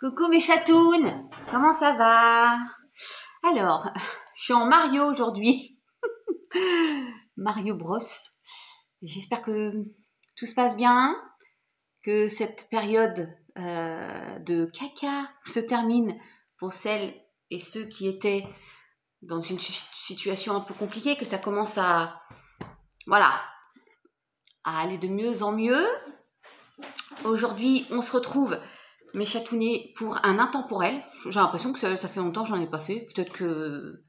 Coucou mes chatounes, comment ça va? Alors, je suis en Mario aujourd'hui, Mario Bros. J'espère que tout se passe bien, que cette période de caca se termine pour celles et ceux qui étaient dans une situation un peu compliquée, que ça commence à, voilà, à aller de mieux en mieux. Aujourd'hui, on se retrouve, mes chatounets, pour un intemporel. J'ai l'impression que ça fait longtemps que j'en ai pas fait. Peut-être que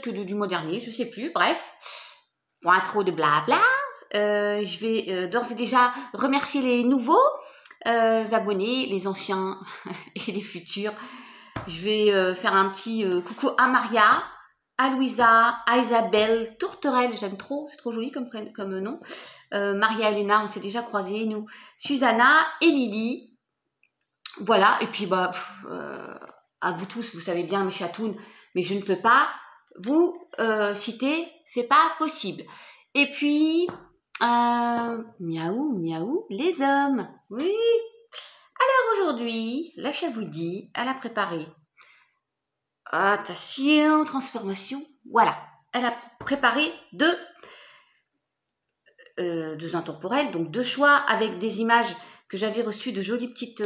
du mois dernier, je sais plus. Bref, pour trop de blabla, je vais d'ores et déjà remercier les nouveaux abonnés, les anciens et les futurs. Je vais faire un petit coucou à Maria, à Louisa, à Isabelle, Tourterelle, j'aime trop, c'est trop joli comme nom. Maria Elena, on s'est déjà croisés, nous. Susanna et Lily. Voilà, et puis à vous tous, vous savez bien mes chatounes, mais je ne peux pas vous citer, c'est pas possible. Et puis, miaou, miaou, les hommes, oui. Alors aujourd'hui, la Chavoudi, elle a préparé, attention, transformation, voilà, elle a préparé deux intemporels, donc deux choix avec des images que j'avais reçues, de jolies petites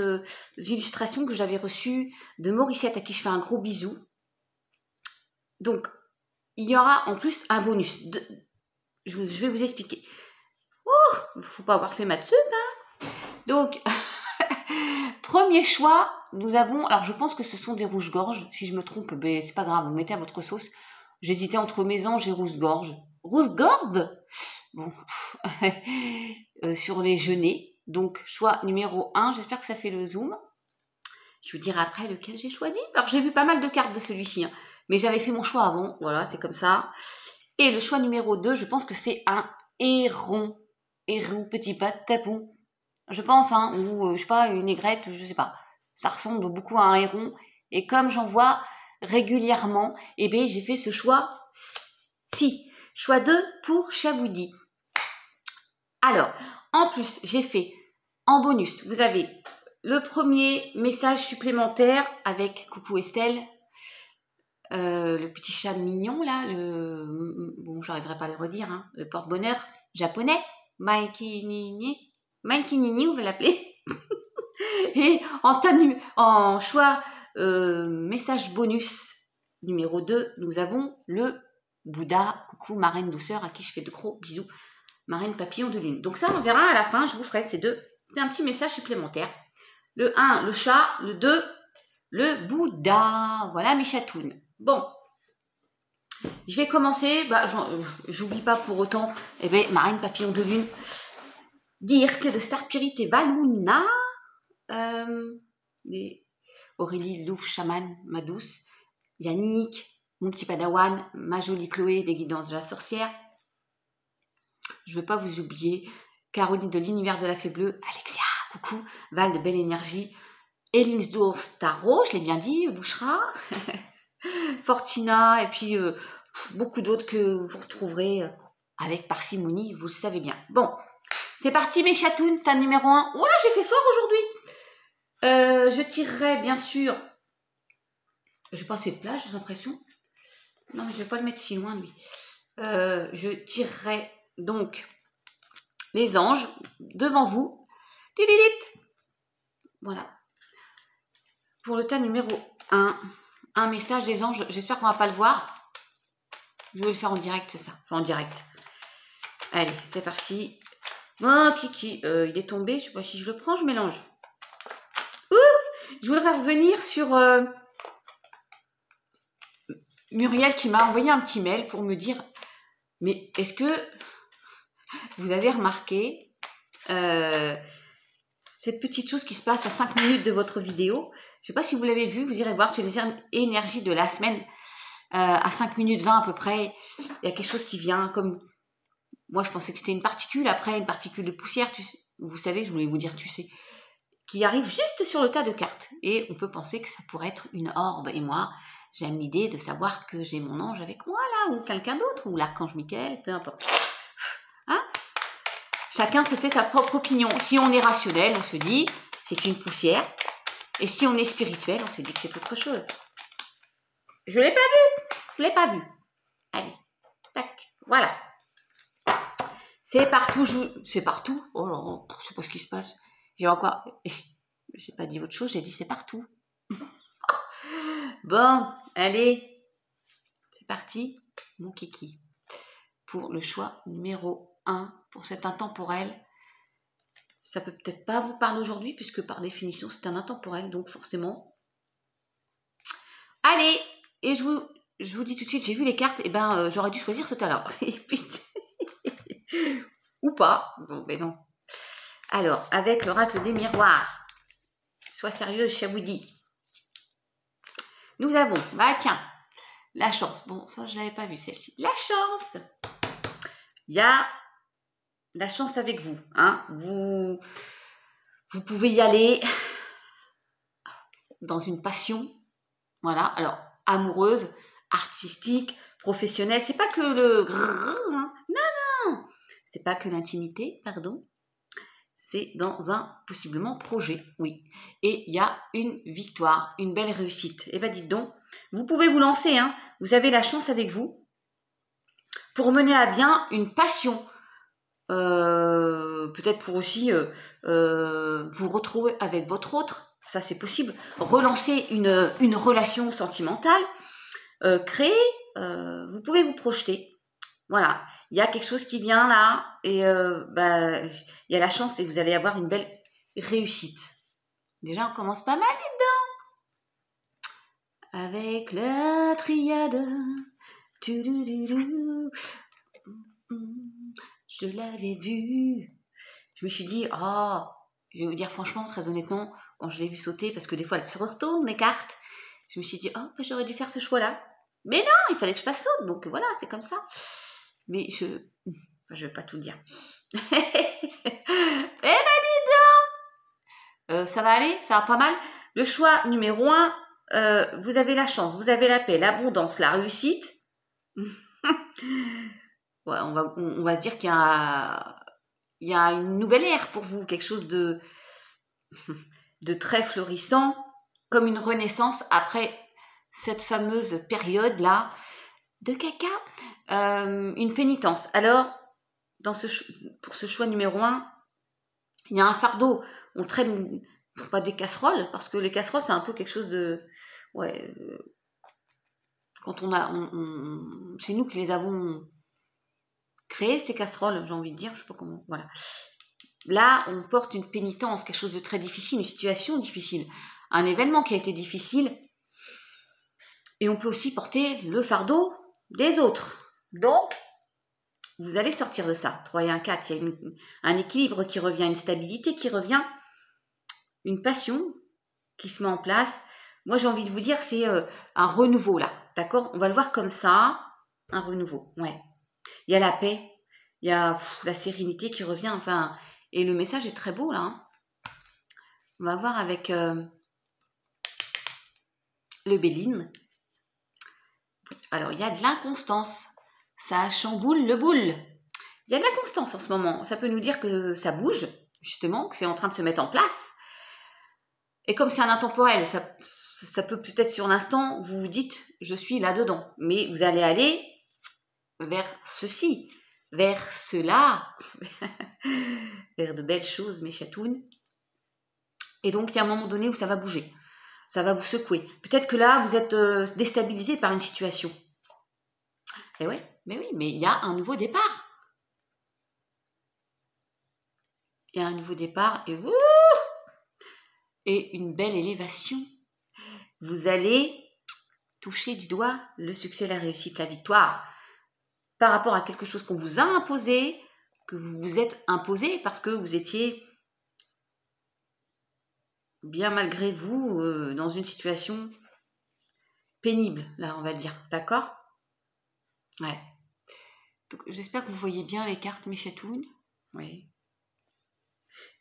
illustrations que j'avais reçues de Morissette, à qui je fais un gros bisou. Donc, il y aura en plus un bonus. Je vais vous expliquer. Oh, il ne faut pas avoir fait maths sup, hein. Donc, premier choix, nous avons, alors je pense que ce sont des rouges-gorges, si je me trompe, ben, c'est pas grave, vous mettez à votre sauce. J'hésitais entre mésange et rousse-gorge. Rousse-gorge? Bon, sur les genêts. Donc, choix numéro 1, j'espère que ça fait le zoom. Je vous dirai après lequel j'ai choisi. Alors, j'ai vu pas mal de cartes de celui-ci, hein, mais j'avais fait mon choix avant. Voilà, c'est comme ça. Et le choix numéro 2, je pense que c'est un héron. Héron, petit pas de tapon. Je pense, hein, ou je sais pas, une aigrette, je sais pas. Ça ressemble beaucoup à un héron. Et comme j'en vois régulièrement, eh bien, j'ai fait ce choix-ci. Choix 2 pour Chavoudi. Alors, en plus, j'ai fait en bonus, vous avez le premier message supplémentaire avec coucou Estelle, le petit chat mignon là, bon, j'arriverai pas à le redire, hein, le porte-bonheur japonais, Maiki Nini, on va l'appeler. Et en choix message bonus numéro 2, nous avons le Bouddha, coucou marraine douceur, à qui je fais de gros bisous. Marraine papillon de lune. Donc ça, on verra à la fin, je vous ferai ces deux. C'est un petit message supplémentaire. Le 1, le chat. Le 2, le Bouddha. Voilà mes chatounes. Bon, je vais commencer. J'oublie pas pour autant, marraine papillon de lune. Dire que de Star Spirit et Valuna. Aurélie Louf Chaman, ma douce. Yannick, mon petit padawan. Ma jolie Chloé, des guidances de la sorcière. Je ne veux pas vous oublier, Caroline de l'univers de la fée bleue, Alexia, coucou, Val de belle énergie, Elinsdorf Tarot, je l'ai bien dit, Bouchra, Fortina, et puis beaucoup d'autres que vous retrouverez avec parcimonie, vous le savez bien. Bon, c'est parti mes chatounes, tas numéro 1. Ouah, j'ai fait fort aujourd'hui. Je tirerai bien sûr, je vais pas assez de place, j'ai l'impression. Non, mais je vais pas le mettre si loin, lui. Je tirerai donc les anges devant vous. Voilà. Pour le tas numéro 1, un message des anges. J'espère qu'on va pas le voir. Je vais le faire en direct, c'est ça. Enfin, en direct. Allez, c'est parti. Oh, Kiki, il est tombé. Je sais pas si je le prends, je mélange. Ouf, je voudrais revenir sur Muriel qui m'a envoyé un petit mail pour me dire, mais est-ce que vous avez remarqué cette petite chose qui se passe à 5 minutes de votre vidéo? Je ne sais pas si vous l'avez vu, vous irez voir sur les énergies de la semaine, à 5 minutes 20 à peu près, il y a quelque chose qui vient comme... Moi, je pensais que c'était une particule, après une particule de poussière, vous savez, je voulais vous dire, qui arrive juste sur le tas de cartes. Et on peut penser que ça pourrait être une orbe. Et moi, j'aime l'idée de savoir que j'ai mon ange avec moi, là, ou quelqu'un d'autre, ou l'archange Michael, peu importe. Hein? Chacun se fait sa propre opinion. Si on est rationnel, on se dit, c'est une poussière. Et si on est spirituel, on se dit que c'est autre chose. Je l'ai pas vu. Je l'ai pas vu. Allez, tac, voilà. C'est partout. C'est partout. Oh là là, je sais pas ce qui se passe. J'ai encore... J'ai pas dit autre chose, j'ai dit c'est partout. Bon, allez. C'est parti, mon kiki. Pour le choix numéro 1, pour cet intemporel. Ça peut peut-être pas vous parler aujourd'hui, puisque par définition, c'est un intemporel, donc forcément. Allez, et je vous dis tout de suite, j'ai vu les cartes, et ben j'aurais dû choisir tout à l'heure. Ou pas. Bon, ben non. Alors, avec l'oracle des miroirs. Sois sérieuse, Chaboudi. Nous avons, bah tiens, la chance. Bon, ça, je l'avais pas vu, celle-ci. La chance. Il y a la chance avec vous. Hein. Vous pouvez y aller dans une passion. Voilà. Alors, amoureuse, artistique, professionnelle. C'est pas que le... Hein. Non. C'est pas que l'intimité, pardon. C'est dans un, possiblement, projet, oui. Et il y a une victoire, une belle réussite. Eh bien, dites donc, vous pouvez vous lancer, hein. Vous avez la chance avec vous pour mener à bien une passion. Peut-être pour aussi vous retrouver avec votre autre, ça c'est possible. Relancer une relation sentimentale, créer, vous pouvez vous projeter. Voilà, il y a quelque chose qui vient là et il y a la chance et vous allez avoir une belle réussite. Déjà, on commence pas mal là-dedans. Avec la triade. Je l'avais vu. Je me suis dit, oh, je vais vous dire franchement, très honnêtement, quand je l'ai vu sauter, parce que des fois elles se retournent les cartes, je me suis dit, oh, j'aurais dû faire ce choix-là. Mais non, il fallait que je fasse l'autre, donc voilà, c'est comme ça. Mais je vais pas tout dire. Eh ben dis donc, ça va aller, ça va pas mal. Le choix numéro 1, vous avez la chance, vous avez la paix, l'abondance, la réussite. Ouais, on va se dire qu'il y a une nouvelle ère pour vous, quelque chose de très florissant, comme une renaissance après cette fameuse période-là de caca, une pénitence. Alors, pour ce choix numéro 1, il y a un fardeau. On traîne pas des casseroles, parce que les casseroles, c'est un peu quelque chose de... Ouais, quand c'est nous qui les avons créées, ces casseroles, j'ai envie de dire, je sais pas comment, voilà. Là, on porte une pénitence, quelque chose de très difficile, une situation difficile, un événement qui a été difficile, et on peut aussi porter le fardeau des autres. Donc, vous allez sortir de ça. 3 et 1, 4, il y a un équilibre qui revient, une stabilité qui revient, une passion qui se met en place. Moi, j'ai envie de vous dire, c'est un renouveau là, d'accord? On va le voir comme ça, un renouveau, ouais. Il y a la paix, il y a la sérénité qui revient, enfin, et le message est très beau là. Hein. On va voir avec le Béline. Alors, il y a de l'inconstance. Ça chamboule le boule. Il y a de la constance en ce moment. Ça peut nous dire que ça bouge, justement, que c'est en train de se mettre en place. Et comme c'est un intemporel, ça peut peut-être sur l'instant, vous vous dites, je suis là-dedans. Mais vous allez aller vers ceci, vers cela, vers de belles choses, mes chatounes. Et donc, il y a un moment donné où ça va bouger. Ça va vous secouer. Peut-être que là, vous êtes déstabilisé par une situation. Et ouais, mais oui, mais il y a un nouveau départ. Il y a un nouveau départ et une belle élévation. Vous allez toucher du doigt le succès, la réussite, la victoire par rapport à quelque chose qu'on vous a imposé, que vous vous êtes imposé parce que vous étiez bien malgré vous dans une situation pénible, là on va dire, d'accord? Ouais. Donc j'espère que vous voyez bien les cartes, mes chatounes. Oui.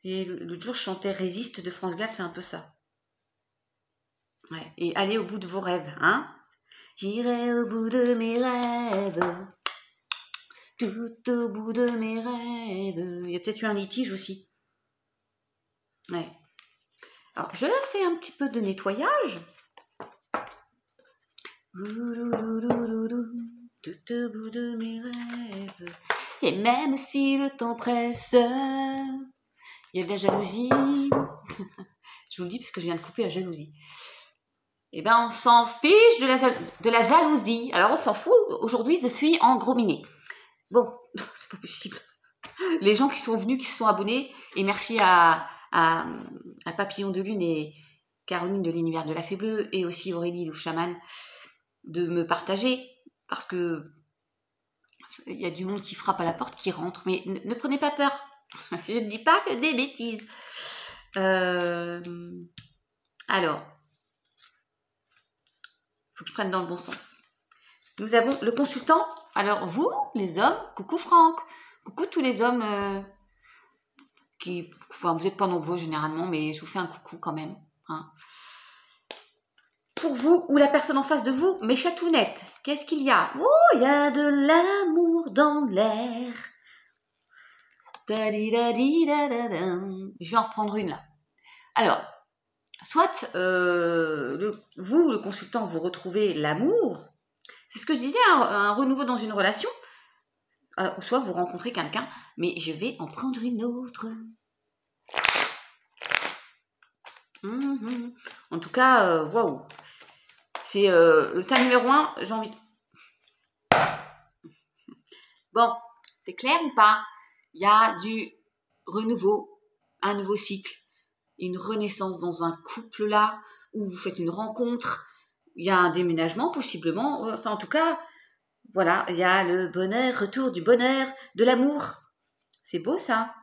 Et l'autre jour, je chantais Résiste de France Gall, c'est un peu ça. Ouais. Et allez au bout de vos rêves, hein? J'irai au bout de mes rêves, tout au bout de mes rêves. Il y a peut-être eu un litige aussi. Ouais. Alors, je fais un petit peu de nettoyage. Tout au bout de mes rêves. Et même si le temps presse, il y a de la jalousie. Je vous le dis parce que je viens de couper la jalousie. Eh ben, on s'en fiche de la jalousie. Alors, on s'en fout. Aujourd'hui, je suis en gros minet. Bon, c'est pas possible. Les gens qui sont venus, qui se sont abonnés, et merci à Papillon de Lune et Caroline de l'Univers de la Fée Bleue, et aussi Aurélie Louf Chaman, de me partager, parce que il y a du monde qui frappe à la porte, qui rentre, mais ne prenez pas peur. Je ne dis pas que des bêtises. Alors, il faut que je prenne dans le bon sens. Nous avons le consultant. Alors, vous, les hommes, coucou Franck, coucou tous les hommes qui... Enfin, vous n'êtes pas nombreux généralement, mais je vous fais un coucou quand même. Hein. Pour vous ou la personne en face de vous, mes chatounettes, qu'est-ce qu'il y a? Oh, il y a de l'amour dans l'air. Je vais en reprendre une là. Alors, soit vous, le consultant, vous retrouvez l'amour. C'est ce que je disais, un renouveau dans une relation. Ou soit vous rencontrez quelqu'un, mais je vais en prendre une autre. En tout cas, waouh. C'est le tas numéro 1, j'ai envie de... Bon, c'est clair ou pas? Il y a du renouveau, un nouveau cycle, une renaissance dans un couple là, où vous faites une rencontre, il y a un déménagement possiblement, enfin en tout cas, voilà, il y a le bonheur, retour du bonheur, de l'amour. C'est beau ça.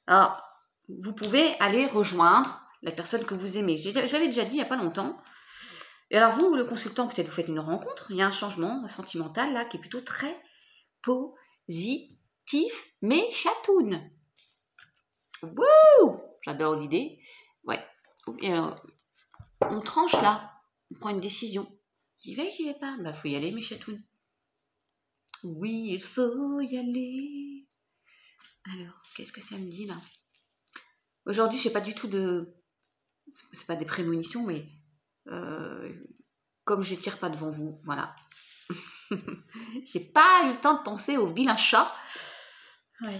Alors, vous pouvez aller rejoindre la personne que vous aimez. Je l'avais déjà dit il n'y a pas longtemps. Et alors vous, le consultant, peut-être vous faites une rencontre, il y a un changement sentimental là qui est plutôt très positif, mais chatoune. Wouh! J'adore l'idée. Ouais. Et, on tranche là, on prend une décision. J'y vais pas. Bah faut y aller, mes chatounes. Oui, il faut y aller. Alors, qu'est-ce que ça me dit là? Aujourd'hui, je n'ai pas du tout de... C'est pas des prémonitions, mais comme je tire pas devant vous, voilà. J'ai pas eu le temps de penser au vilain chat. Ouais.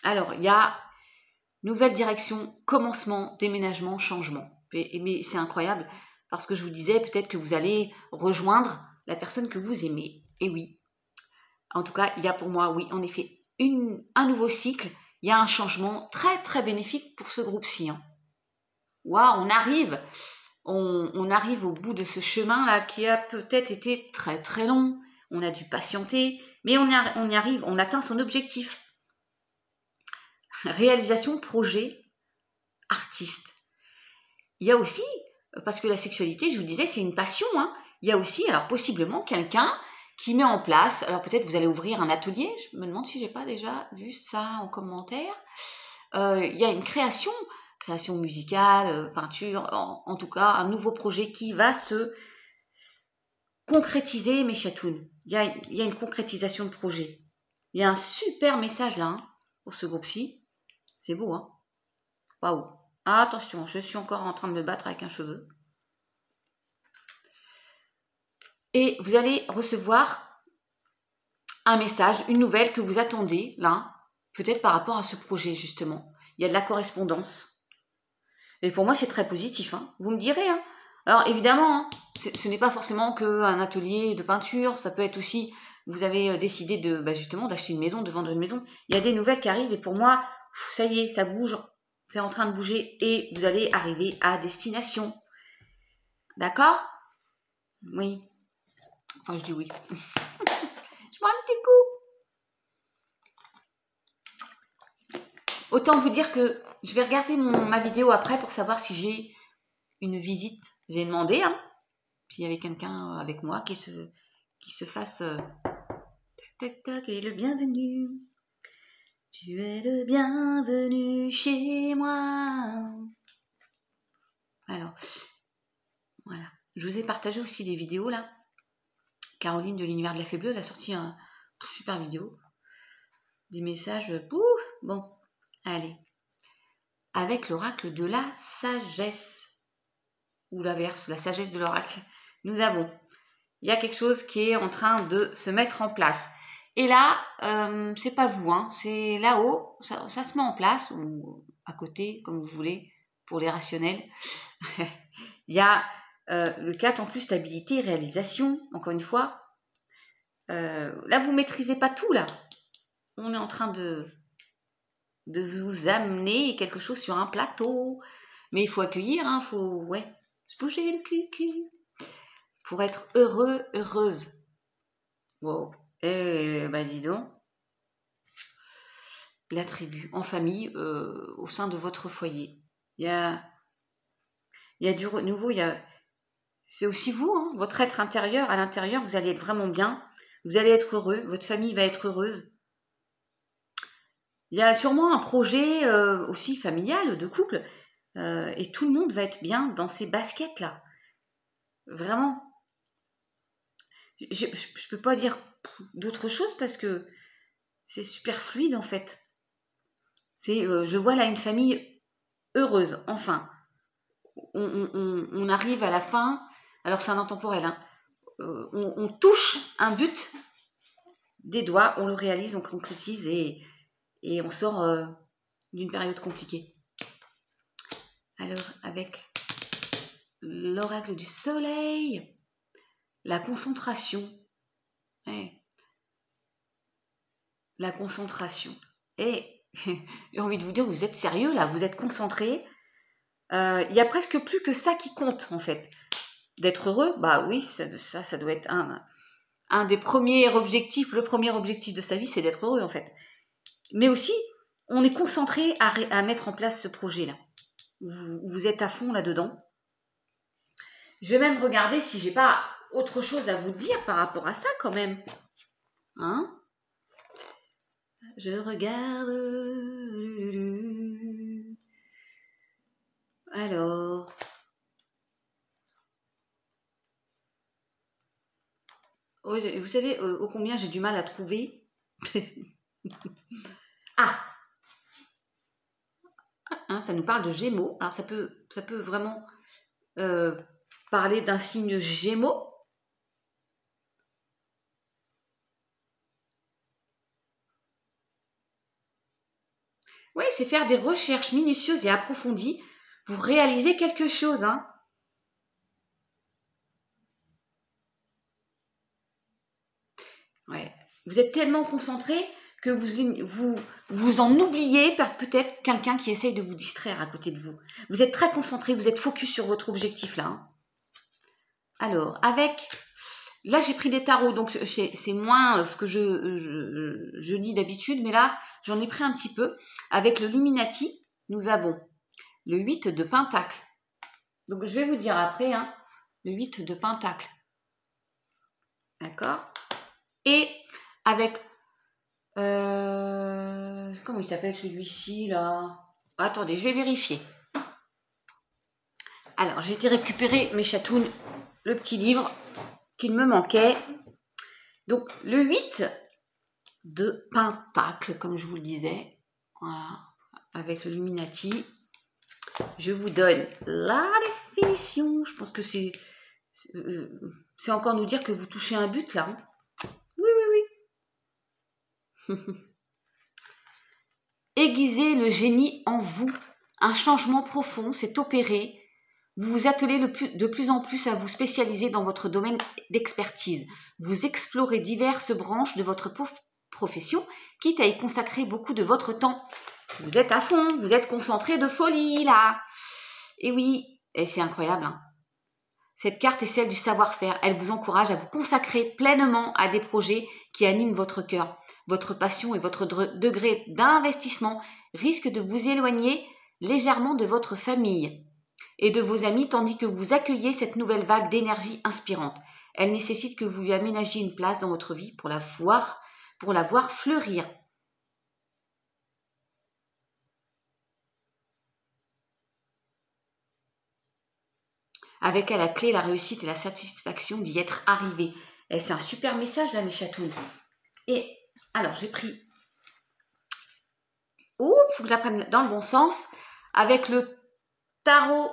Alors, il y a nouvelle direction, commencement, déménagement, changement. Mais c'est incroyable parce que je vous disais peut-être que vous allez rejoindre la personne que vous aimez. Et oui, en tout cas, il y a pour moi, oui, en effet, un nouveau cycle. Il y a un changement très très bénéfique pour ce groupe-ci. Hein. Waouh, on arrive au bout de ce chemin-là qui a peut-être été très très long. On a dû patienter, mais on y arrive, on atteint son objectif. Réalisation, projet, artiste. Il y a aussi, parce que la sexualité, je vous disais, c'est une passion. Hein, il y a aussi, alors possiblement, quelqu'un qui met en place, alors peut-être vous allez ouvrir un atelier, je me demande si j'ai pas déjà vu ça en commentaire. Il y a une création musicale, peinture, en tout cas un nouveau projet qui va se concrétiser, mes chatounes. Il y a une concrétisation de projet. Il y a un super message là hein, pour ce groupe-ci. C'est beau, hein. Waouh. Ah, attention, je suis encore en train de me battre avec un cheveu. Et vous allez recevoir un message, une nouvelle que vous attendez là, peut-être par rapport à ce projet justement. Il y a de la correspondance. Et pour moi, c'est très positif. Hein. Vous me direz. Hein. Alors évidemment, hein, ce n'est pas forcément qu'un atelier de peinture. Ça peut être aussi, vous avez décidé de justement d'acheter une maison, de vendre une maison. Il y a des nouvelles qui arrivent et pour moi, ça y est, ça bouge. C'est en train de bouger et vous allez arriver à destination. D'accord? Oui. Enfin, je dis oui. Je prends un petit coup. Autant vous dire que je vais regarder ma vidéo après pour savoir si j'ai une visite. J'ai demandé, hein, s'il y avait quelqu'un avec moi qui se fasse tac tac tac et le bienvenu. Tu es le bienvenu chez moi. Alors, voilà. Je vous ai partagé aussi des vidéos là. Caroline de l'Univers de la Fée Bleue, elle a sorti un super vidéo. Des messages, bon, allez. avec l'oracle de la sagesse. Ou l'inverse, la sagesse de l'oracle. Nous avons, il y a quelque chose qui est en train de se mettre en place. Et là, c'est pas vous, hein, c'est là-haut, ça se met en place, ou à côté, comme vous voulez, pour les rationnels. Il y a le 4 en plus, stabilité, réalisation, encore une fois. Là, vous maîtrisez pas tout, là. On est en train de vous amener quelque chose sur un plateau. Mais il faut accueillir, hein, faut se bouger le cul. Pour être heureux, heureuse. Wow. Dis donc. La tribu, en famille, au sein de votre foyer. Il y a du nouveau, c'est aussi vous, hein, votre être intérieur. À l'intérieur, vous allez être vraiment bien. Vous allez être heureux. Votre famille va être heureuse. Il y a sûrement un projet aussi familial, de couple. Et tout le monde va être bien dans ces baskets-là. Vraiment. Je peux pas dire d'autre chose parce que c'est super fluide en fait. Je vois là une famille heureuse, enfin. On arrive à la fin, alors c'est un intemporel, hein. On touche un but des doigts, on le réalise, on concrétise et on sort d'une période compliquée. Alors avec l'oracle du soleil, la concentration. La concentration. Et j'ai envie de vous dire, vous êtes sérieux là, vous êtes concentré. Il y a presque plus que ça qui compte en fait. D'être heureux, bah oui, ça doit être un des premiers objectifs. Le premier objectif de sa vie, c'est d'être heureux en fait. Mais aussi, on est concentré à mettre en place ce projet-là. Vous êtes à fond là-dedans. Je vais même regarder si j'ai pas autre chose à vous dire par rapport à ça quand même. Hein? Je regarde. Alors. Vous savez ô combien j'ai du mal à trouver. Ah, hein, ça nous parle de Gémeaux. Alors ça peut vraiment parler d'un signe Gémeaux. Oui, c'est faire des recherches minutieuses et approfondies pour réaliser quelque chose, hein. Ouais. Vous êtes tellement concentré que vous en oubliez peut-être quelqu'un qui essaye de vous distraire à côté de vous. Vous êtes très concentré, vous êtes focus sur votre objectif là, hein. Alors, là j'ai pris des tarots, donc c'est moins ce que je lis d'habitude, mais là j'en ai pris un petit peu. Avec le Luminati, nous avons le 8 de Pentacle. Donc je vais vous dire après, hein, le 8 de Pentacle. D'accord? Et avec... comment il s'appelle celui-ci là? Attendez, je vais vérifier. Alors, j'ai été récupérer mes chatounes, le petit livre qu'il me manquait. Donc, le 8 de Pentacle, comme je vous le disais. Voilà, avec le Luminati. Je vous donne la définition. Je pense que c'est encore nous dire que vous touchez un but là. Hein. Oui. Aiguisez le génie en vous. Un changement profond s'est opéré. Vous vous attelez de plus en plus à vous spécialiser dans votre domaine d'expertise. Vous explorez diverses branches de votre profession, quitte à y consacrer beaucoup de votre temps. Vous êtes à fond, vous êtes concentré de folie là. Et oui, et c'est incroyable, hein. Cette carte est celle du savoir-faire. Elle vous encourage à vous consacrer pleinement à des projets qui animent votre cœur. Votre passion et votre degré d'investissement risquent de vous éloigner légèrement de votre famille et de vos amis, tandis que vous accueillez cette nouvelle vague d'énergie inspirante. Elle nécessite que vous lui aménagiez une place dans votre vie pour la voir fleurir. Avec à la clé la réussite et la satisfaction d'y être arrivé. Et c'est un super message là, mes chatounes. Et alors, j'ai pris... Oh, il faut que je la prenne dans le bon sens. Avec le tarot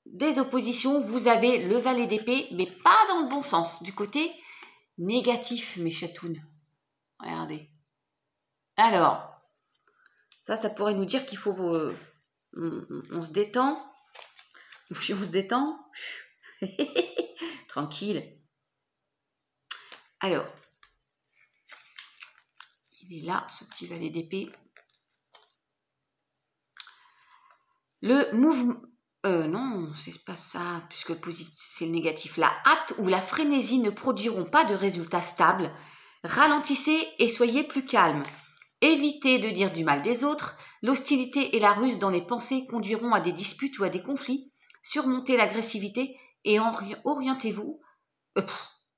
des oppositions, vous avez le valet d'épée, mais pas dans le bon sens, du côté négatif, mes chatounes. Regardez. Alors, ça pourrait nous dire qu'il faut... on se détend. Puis on se détend. Tranquille. Alors, il est là, ce petit valet d'épée. Le mouvement... non, c'est pas ça, puisque le positif, c'est le négatif. La hâte ou la frénésie ne produiront pas de résultats stables. Ralentissez et soyez plus calme. Évitez de dire du mal des autres. L'hostilité et la ruse dans les pensées conduiront à des disputes ou à des conflits. Surmontez l'agressivité et orientez-vous,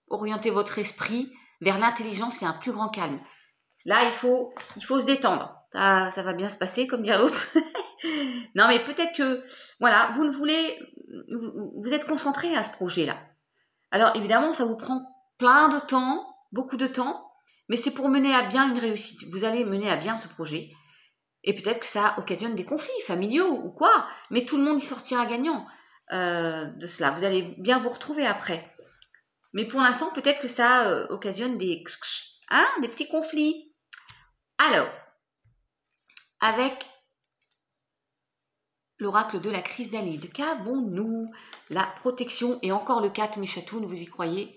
orientez votre esprit vers l'intelligence et un plus grand calme. Là, il faut se détendre. Ça va bien se passer, comme dire l'autre. Non, mais peut-être que, voilà, vous êtes concentré à ce projet-là. Alors, évidemment, ça vous prend plein de temps, beaucoup de temps, mais c'est pour mener à bien une réussite. Vous allez mener à bien ce projet. Et peut-être que ça occasionne des conflits familiaux ou quoi, mais tout le monde y sortira gagnant de cela. Vous allez bien vous retrouver après. Mais pour l'instant, peut-être que ça occasionne des petits conflits. Alors, avec l'oracle de la chrysalide, qu'avons-nous? La protection et encore le 4, mes chatounes, vous y croyez?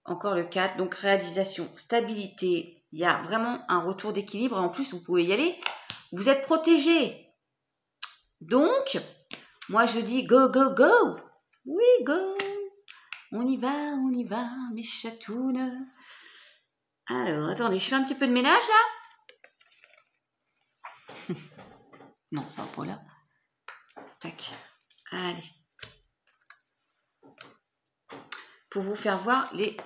Encore le 4, donc réalisation, stabilité. Il y a vraiment un retour d'équilibre et en plus, vous pouvez y aller. Vous êtes protégé. Donc, moi je dis go, go, go. Oui, go. On y va, mes chatounes. Alors, attendez, je fais un petit peu de ménage là. Non, ça va pas là. Tac. Allez. Pour vous faire voir les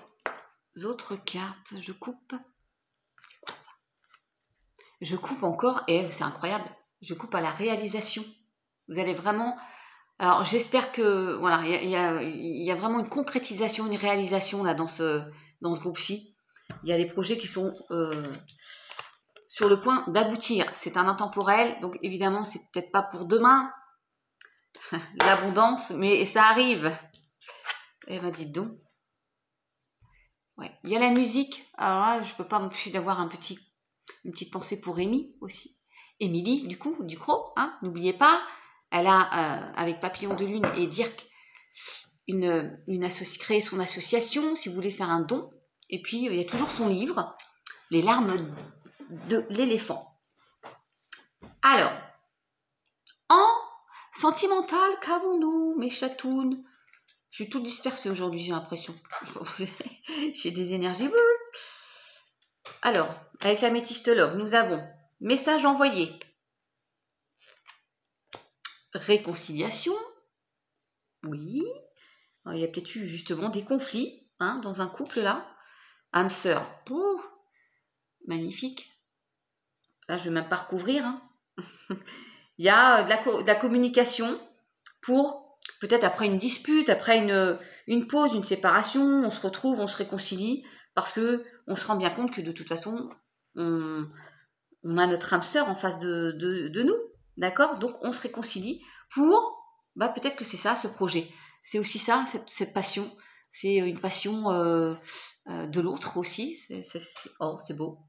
autres cartes, je coupe. C'est quoi ça? Je coupe encore et c'est incroyable. Je coupe à la réalisation. Vous allez vraiment... Alors, j'espère que... Voilà, il y a vraiment une concrétisation, une réalisation là dans ce groupe-ci. Il y a des projets qui sont sur le point d'aboutir. C'est un intemporel, donc évidemment, c'est peut-être pas pour demain, l'abondance, mais ça arrive. Eh ben, dites donc. Ouais. Il y a la musique. Alors là, je peux pas m'empêcher d'avoir une petite pensée pour Amy aussi. Émilie, du coup, Ducrot, hein, n'oubliez pas, elle a, avec Papillon de Lune et Dirk, créé son association, si vous voulez faire un don. Et puis, il y a toujours son livre, Les larmes de l'éléphant. Alors, en sentimental, qu'avons-nous, mes chatounes? Je suis toute dispersée aujourd'hui, j'ai l'impression. J'ai des énergies. Alors, avec la métiste love, nous avons message envoyé, réconciliation, oui. Alors, il y a peut-être eu justement des conflits dans un couple là. Âme sœur, magnifique. Là, je ne vais même pas recouvrir. Il y a de la communication pour peut-être après une dispute, après une pause, une séparation, on se retrouve, on se réconcilie parce que on se rend bien compte que de toute façon, on a notre âme sœur en face de nous, d'accord? Donc on se réconcilie pour, peut-être que c'est ça ce projet. C'est aussi ça, cette passion. C'est une passion de l'autre aussi. C'est beau.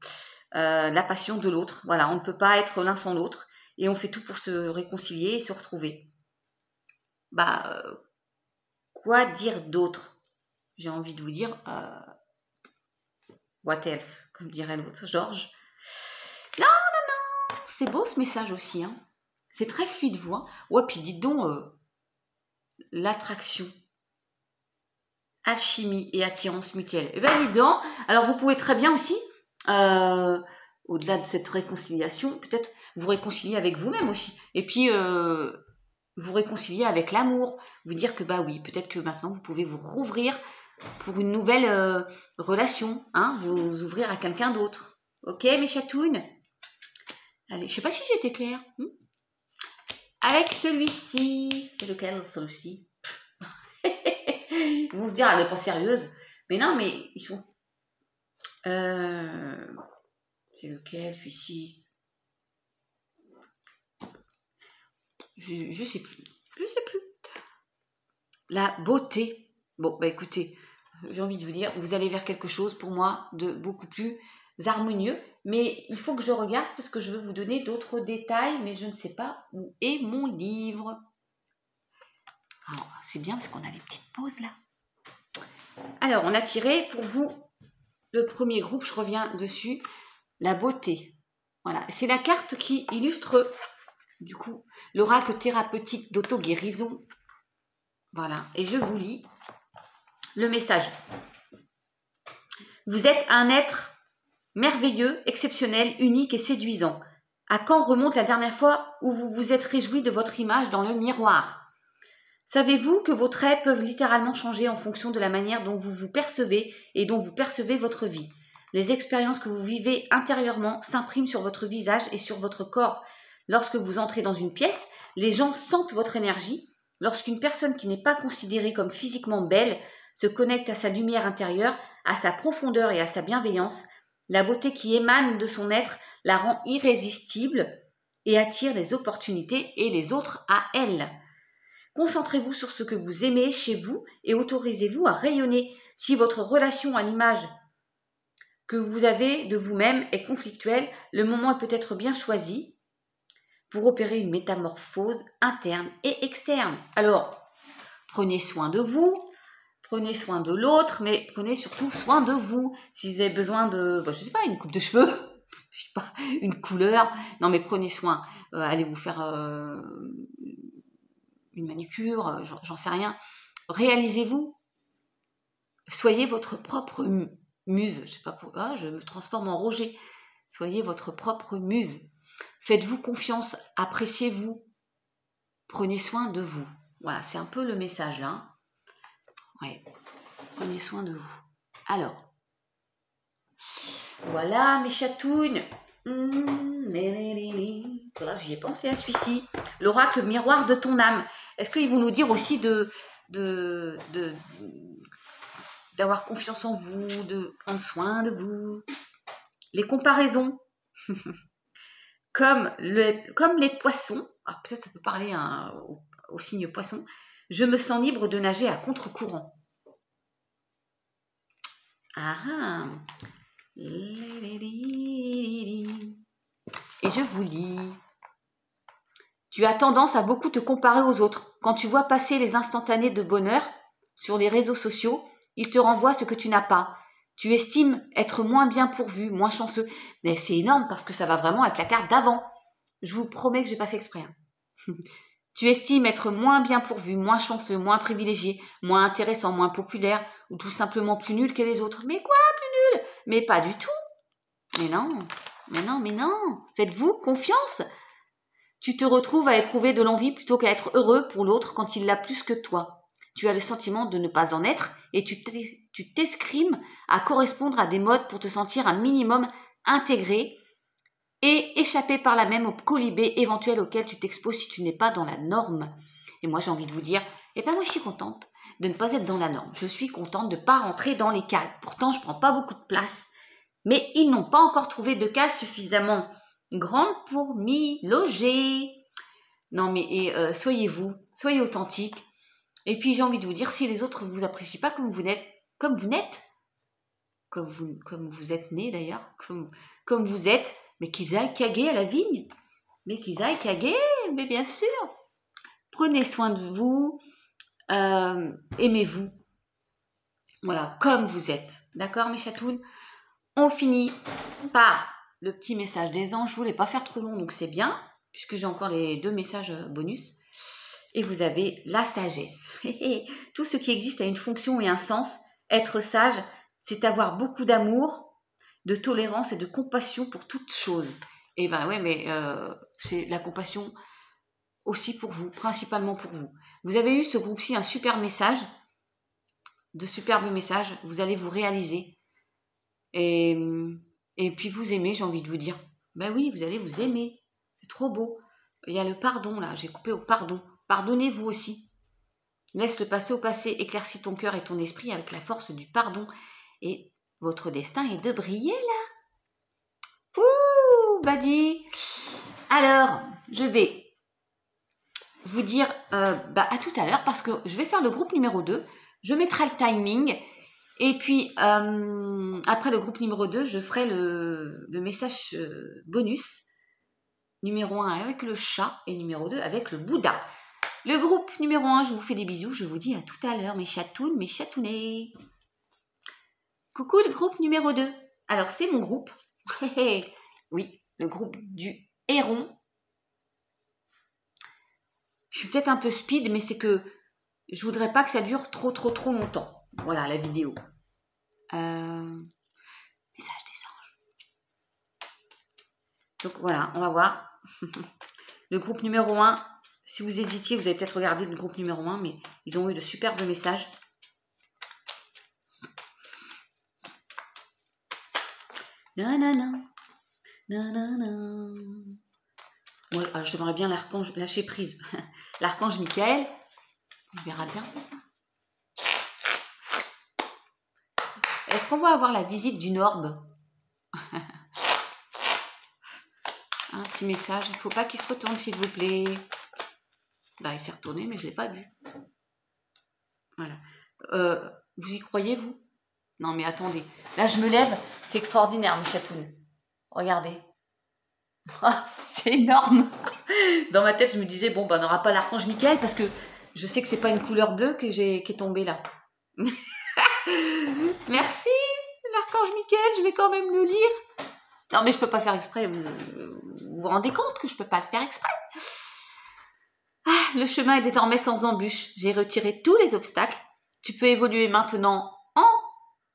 La passion de l'autre. Voilà, on ne peut pas être l'un sans l'autre. Et on fait tout pour se réconcilier et se retrouver. Quoi dire d'autre? J'ai envie de vous dire, what else, comme dirait l'autre, Georges. Non, c'est beau ce message aussi. C'est très fluide, vous. Ouais, puis dites donc, l'attraction, alchimie et attirance mutuelle. Eh bien, dites donc, alors vous pouvez très bien aussi, au-delà de cette réconciliation, peut-être vous réconcilier avec vous-même aussi. Et puis, vous réconcilier avec l'amour. Vous dire que, oui, peut-être que maintenant, vous pouvez vous rouvrir pour une nouvelle relation. Vous ouvrir à quelqu'un d'autre. Ok, mes chatounes? Allez, je sais pas si j'étais claire. Avec celui-ci, c'est lequel celui-ci? Ils vont se dire, elle n'est pas sérieuse. Mais non, mais ils sont... c'est lequel celui-ci? Je sais plus. Je sais plus. La beauté. Bon, bah écoutez, j'ai envie de vous dire, vous allez vers quelque chose pour moi de beaucoup plus harmonieux. Mais il faut que je regarde parce que je veux vous donner d'autres détails, mais je ne sais pas où est mon livre. Alors, c'est bien parce qu'on a les petites pauses là. Alors, on a tiré pour vous le premier groupe, je reviens dessus, la beauté. Voilà, c'est la carte qui illustre du coup l'oracle thérapeutique d'auto-guérison. Voilà, et je vous lis le message. Vous êtes un être merveilleux, exceptionnel, unique et séduisant. À quand remonte la dernière fois où vous vous êtes réjoui de votre image dans le miroir? Savez-vous que vos traits peuvent littéralement changer en fonction de la manière dont vous vous percevez et dont vous percevez votre vie? Les expériences que vous vivez intérieurement s'impriment sur votre visage et sur votre corps. Lorsque vous entrez dans une pièce, les gens sentent votre énergie. Lorsqu'une personne qui n'est pas considérée comme physiquement belle se connecte à sa lumière intérieure, à sa profondeur et à sa bienveillance, la beauté qui émane de son être la rend irrésistible et attire les opportunités et les autres à elle. Concentrez-vous sur ce que vous aimez chez vous et autorisez-vous à rayonner. Si votre relation à l'image que vous avez de vous-même est conflictuelle, le moment est peut-être bien choisi pour opérer une métamorphose interne et externe. Alors, prenez soin de vous, prenez soin de l'autre, mais prenez surtout soin de vous. Si vous avez besoin de, je sais pas, une coupe de cheveux, je sais pas, une couleur, non mais prenez soin. Allez vous faire une manucure, j'en sais rien. Réalisez-vous, soyez votre propre muse. Je sais pas pourquoi, je me transforme en Roger. Soyez votre propre muse. Faites-vous confiance, appréciez-vous, prenez soin de vous. Voilà, c'est un peu le message là. Ouais, prenez soin de vous. Alors, voilà mes chatounes. Là, j'y ai pensé à celui-ci. L'oracle miroir de ton âme. Est-ce qu'ils vont nous dire aussi d'avoir confiance en vous, de prendre soin de vous? Les comparaisons. Comme les poissons, alors peut-être ça peut parler au signe poisson, je me sens libre de nager à contre-courant. Ah. Et je vous lis. Tu as tendance à beaucoup te comparer aux autres. Quand tu vois passer les instantanés de bonheur sur les réseaux sociaux, ils te renvoient ce que tu n'as pas. Tu estimes être moins bien pourvu, moins chanceux. Mais c'est énorme parce que ça va vraiment avec la carte d'avant. Je vous promets que j'ai pas fait exprès. Tu estimes être moins bien pourvu, moins chanceux, moins privilégié, moins intéressant, moins populaire, ou tout simplement plus nul que les autres. Mais quoi, plus nul? Mais pas du tout. Mais non, mais non, mais non. Faites-vous confiance. Tu te retrouves à éprouver de l'envie plutôt qu'à être heureux pour l'autre quand il l'a plus que toi. Tu as le sentiment de ne pas en être et tu t'escrimes à correspondre à des modes pour te sentir un minimum intégré et échapper par là même au colibé éventuel auquel tu t'exposes si tu n'es pas dans la norme. Et moi j'ai envie de vous dire, moi je suis contente de ne pas être dans la norme. Je suis contente de ne pas rentrer dans les cases. Pourtant je prends pas beaucoup de place. Mais ils n'ont pas encore trouvé de case suffisamment grande pour m'y loger. Non mais soyez vous, soyez authentique. Et puis j'ai envie de vous dire, si les autres ne vous apprécient pas comme vous êtes, comme vous êtes né d'ailleurs, comme vous êtes, mais qu'ils aillent caguer à la vigne. Mais qu'ils aillent caguer, mais bien sûr. Prenez soin de vous, aimez-vous. Voilà, comme vous êtes. D'accord mes chatounes? On finit par le petit message des anges. Je ne voulais pas faire trop long, donc c'est bien, puisque j'ai encore les 2 messages bonus. Et vous avez la sagesse. Tout ce qui existe a une fonction et un sens. Être sage, c'est avoir beaucoup d'amour, de tolérance et de compassion pour toute chose. Et ben ouais, mais c'est la compassion aussi pour vous, principalement pour vous. Vous avez eu ce groupe-ci un super message, de superbes messages. Vous allez vous réaliser. Et puis vous aimez, j'ai envie de vous dire. Ben oui, vous allez vous aimer. C'est trop beau. Il y a le pardon là, j'ai coupé au pardon. Pardonnez-vous aussi. Laisse le passé au passé, éclaircis ton cœur et ton esprit avec la force du pardon. Et votre destin est de briller là. Ouh, Badi. Alors, je vais vous dire à tout à l'heure parce que je vais faire le groupe numéro 2. Je mettrai le timing. Et puis, après le groupe numéro 2, je ferai le message bonus. Numéro 1 avec le chat et numéro 2 avec le Bouddha. Le groupe numéro 1, je vous fais des bisous. Je vous dis à tout à l'heure, mes chatounes, mes chatounets. Coucou le groupe numéro 2. Alors, c'est mon groupe. Oui, le groupe du héron. Je suis peut-être un peu speed, mais c'est que je voudrais pas que ça dure trop longtemps. Voilà, la vidéo. Message des anges. Donc voilà, on va voir. Le groupe numéro 1, si vous hésitiez, vous avez peut-être regardé le groupe numéro 1, mais ils ont eu de superbes messages. Nanana, nanana. Ouais, alors j'aimerais bien l'archange, lâcher prise. L'archange Michael, on verra bien. Est-ce qu'on va avoir la visite d'une orbe? Un petit message, il ne faut pas qu'il se retourne s'il vous plaît. Bah, il s'est retourné, mais je ne l'ai pas vu. Voilà. Vous y croyez, vous? Non, mais attendez. Là, je me lève. C'est extraordinaire, mes chatounes. Regardez. C'est énorme. Dans ma tête, je me disais, bon, on n'aura pas l'archange Michael parce que je sais que c'est pas une couleur bleue qui est tombée là. Merci, l'archange Michael, je vais quand même le lire. Non, mais je peux pas faire exprès. Vous vous rendez compte que je peux pas le faire exprès? Le chemin est désormais sans embûche. J'ai retiré tous les obstacles. Tu peux évoluer maintenant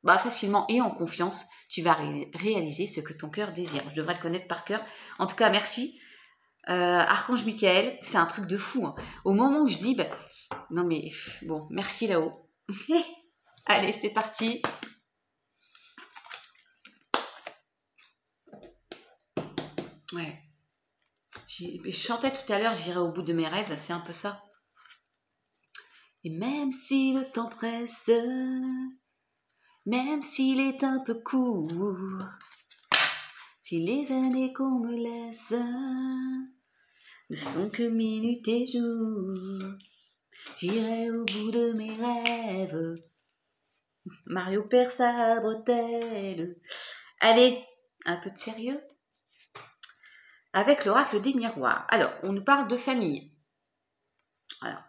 facilement et en confiance. Tu vas réaliser ce que ton cœur désire. Je devrais le connaître par cœur. En tout cas, merci. Archange Michael, c'est un truc de fou. Hein. Au moment où je dis, non mais bon, merci là-haut. Allez, c'est parti. Ouais. Je chantais tout à l'heure, j'irai au bout de mes rêves, c'est un peu ça. Et même si le temps presse, même s'il est un peu court, si les années qu'on me laisse ne sont que minutes et jours, j'irai au bout de mes rêves. Mario perd sa bretelle. Allez, un peu de sérieux. Avec l'oracle des miroirs. Alors, on nous parle de famille. Voilà.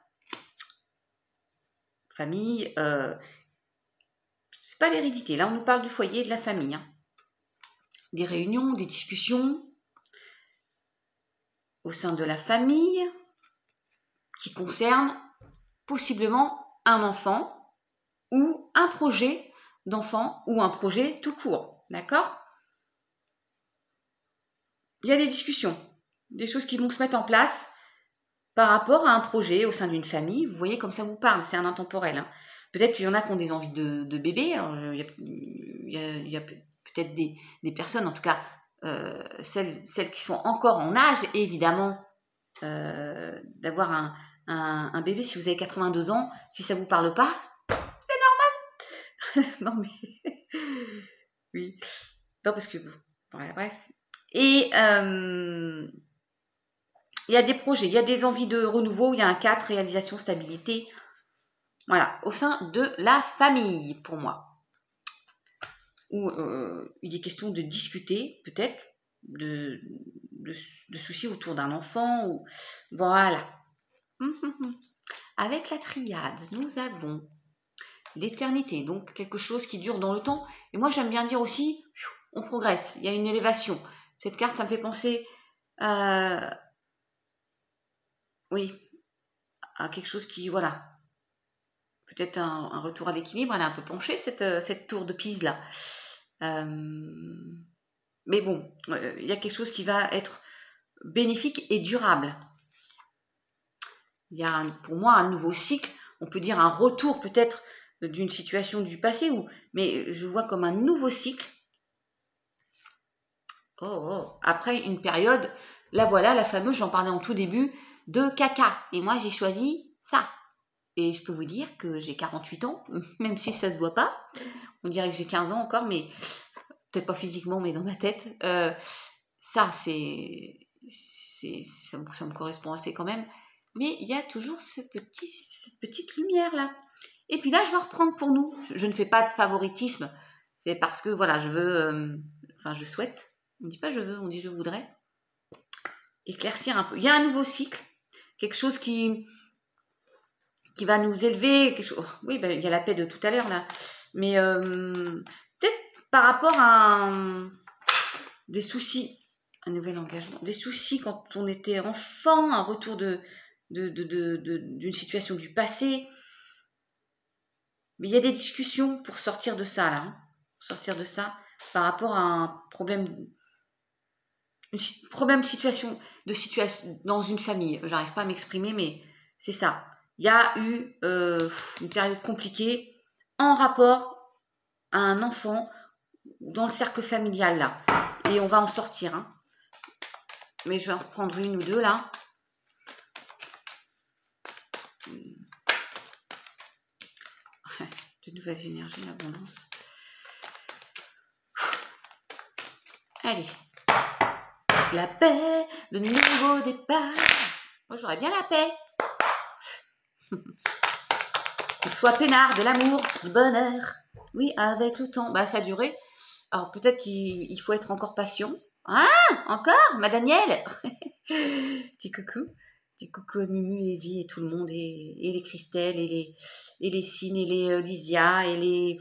Famille, c'est pas l'hérédité. Là, on nous parle du foyer, de la famille. Hein. Des réunions, des discussions au sein de la famille qui concernent possiblement un enfant ou un projet d'enfant ou un projet tout court. D'accord ? Il y a des discussions, des choses qui vont se mettre en place par rapport à un projet au sein d'une famille. Vous voyez comme ça vous parle, c'est un intemporel. Hein. Peut-être qu'il y en a qui ont des envies de bébé. Alors, il y a peut-être des personnes, en tout cas celles qui sont encore en âge, évidemment, d'avoir un bébé. Si vous avez 82 ans, si ça ne vous parle pas, c'est normal. Non mais... oui. Non parce que... bref. Et... il y a des projets, il y a des envies de renouveau, il y a un cadre, réalisation, stabilité. Voilà, au sein de la famille, pour moi. Où il est question de discuter, peut-être, de soucis autour d'un enfant. Ou... voilà. Avec la triade, nous avons l'éternité, donc quelque chose qui dure dans le temps. Et moi, j'aime bien dire aussi, on progresse, il y a une élévation. Cette carte, ça me fait penser... oui, à quelque chose qui, voilà, peut-être un retour à l'équilibre. Elle est un peu penchée, cette tour de Pise là. Mais bon, il y a quelque chose qui va être bénéfique et durable. Il y a pour moi un nouveau cycle, on peut dire un retour peut-être d'une situation du passé, mais je vois comme un nouveau cycle. Après une période, là voilà, la fameuse, j'en parlais en tout début, de caca. Et moi j'ai choisi ça. Et je peux vous dire que j'ai 48 ans, même si ça ne se voit pas. On dirait que j'ai 15 ans encore, mais peut-être pas physiquement, mais dans ma tête. Ça me correspond assez quand même. Mais il y a toujours cette petite lumière-là. Et puis là, je vais reprendre pour nous. Je ne fais pas de favoritisme. C'est parce que, voilà, je veux... enfin, je souhaite. On ne dit pas je veux, on dit je voudrais. Éclaircir un peu. Il y a un nouveau cycle. Quelque chose qui va nous élever. Oh, oui, ben, il y a la paix de tout à l'heure, là. Mais peut-être par rapport à des soucis, un nouvel engagement, des soucis quand on était enfant, un retour d'une situation du passé. Mais il y a des discussions pour sortir de ça, là. Hein, pour sortir de ça par rapport à un problème, situation dans une famille. J'arrive pas à m'exprimer, mais c'est ça. Il y a eu une période compliquée en rapport à un enfant dans le cercle familial, là. Et on va en sortir, hein. Mais je vais en reprendre une ou deux, là. De nouvelles énergies, l'abondance. Allez. La paix, le nouveau départ. Moi, j'aurais bien la paix. Qu'il soit peinard, de l'amour, du bonheur. Oui, avec le temps. Bah, ça a duré. Alors, peut-être qu'il faut être encore patient. Ah, encore, ma Danielle. Petit coucou. Petit coucou à Mumu, Evie et tout le monde. Et les Christelle, et les Cine, et les Lysia, et les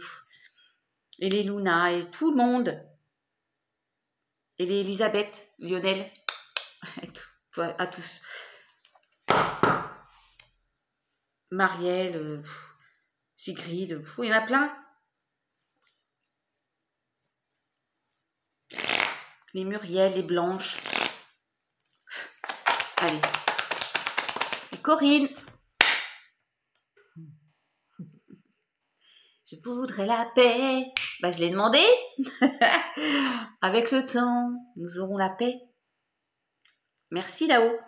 Luna, et tout le monde. Et les Elisabeth, Lionel. À tous. Marielle, Sigrid, il y en a plein. Les Muriel, les Blanches. Allez. Et Corinne. Je voudrais la paix. Bah, je l'ai demandé. Avec le temps, nous aurons la paix. Merci là-haut.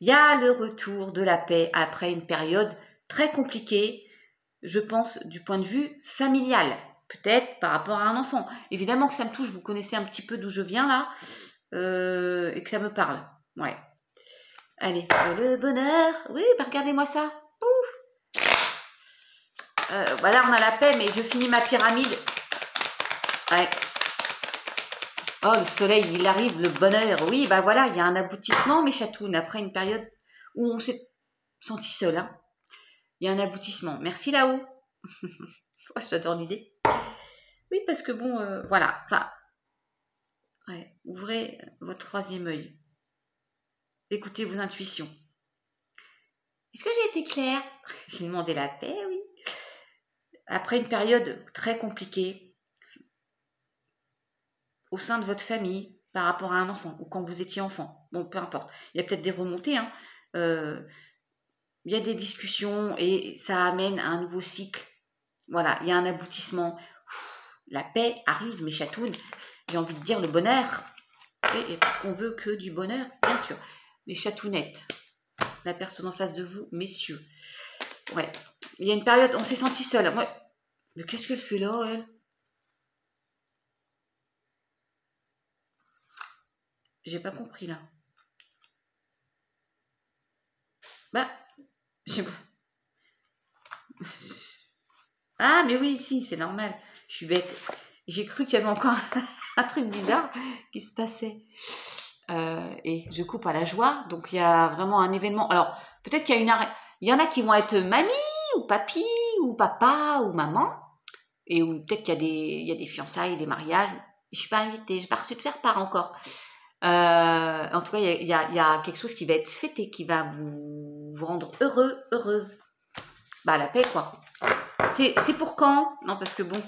Il y a le retour de la paix après une période très compliquée, je pense, du point de vue familial. Peut-être par rapport à un enfant. Évidemment que ça me touche, vous connaissez un petit peu d'où je viens là, et que ça me parle. Ouais. Allez, le bonheur. Oui, bah regardez-moi ça. Là, on a la paix, mais je finis ma pyramide. Ouais. Oh, le soleil, il arrive, le bonheur. Oui, bah voilà, il y a un aboutissement, mes chatounes, après une période où on s'est senti seul. Hein. Il y a un aboutissement. Merci là-haut. Oh, j'adore l'idée. Oui, parce que bon, voilà. Enfin, ouais, ouvrez votre troisième œil. Écoutez vos intuitions. Est-ce que j'ai été claire? J'ai demandé la paix, oui. Après une période très compliquée au sein de votre famille par rapport à un enfant ou quand vous étiez enfant. Bon, peu importe. Il y a peut-être des remontées. Hein. Il y a des discussions et ça amène à un nouveau cycle. Voilà, il y a un aboutissement. La paix arrive, mes chatounes. J'ai envie de dire le bonheur. Et parce qu'on veut que du bonheur, bien sûr. Les chatounettes. La personne en face de vous, messieurs. Ouais. Il y a une période, on s'est senti seul. Ouais. Mais qu'est-ce qu'elle fait là, elle? J'ai pas compris là. Bah, j'ai pas. Ah, mais oui, si, c'est normal. Je suis bête. J'ai cru qu'il y avait encore un truc bizarre qui se passait. Et je coupe à la joie. Donc, il y a vraiment un événement. Alors, peut-être qu'il y a il y en a qui vont être mamie, ou papy, ou papa, ou maman. Et peut-être qu'il y a des fiançailles, des mariages. Je suis pas invitée, j'ai pas reçu de faire part encore. En tout cas, il y a quelque chose qui va être fêté, qui va vous rendre heureux, heureuse. Bah, la paix, quoi. C'est pour quand? Non, parce que bon,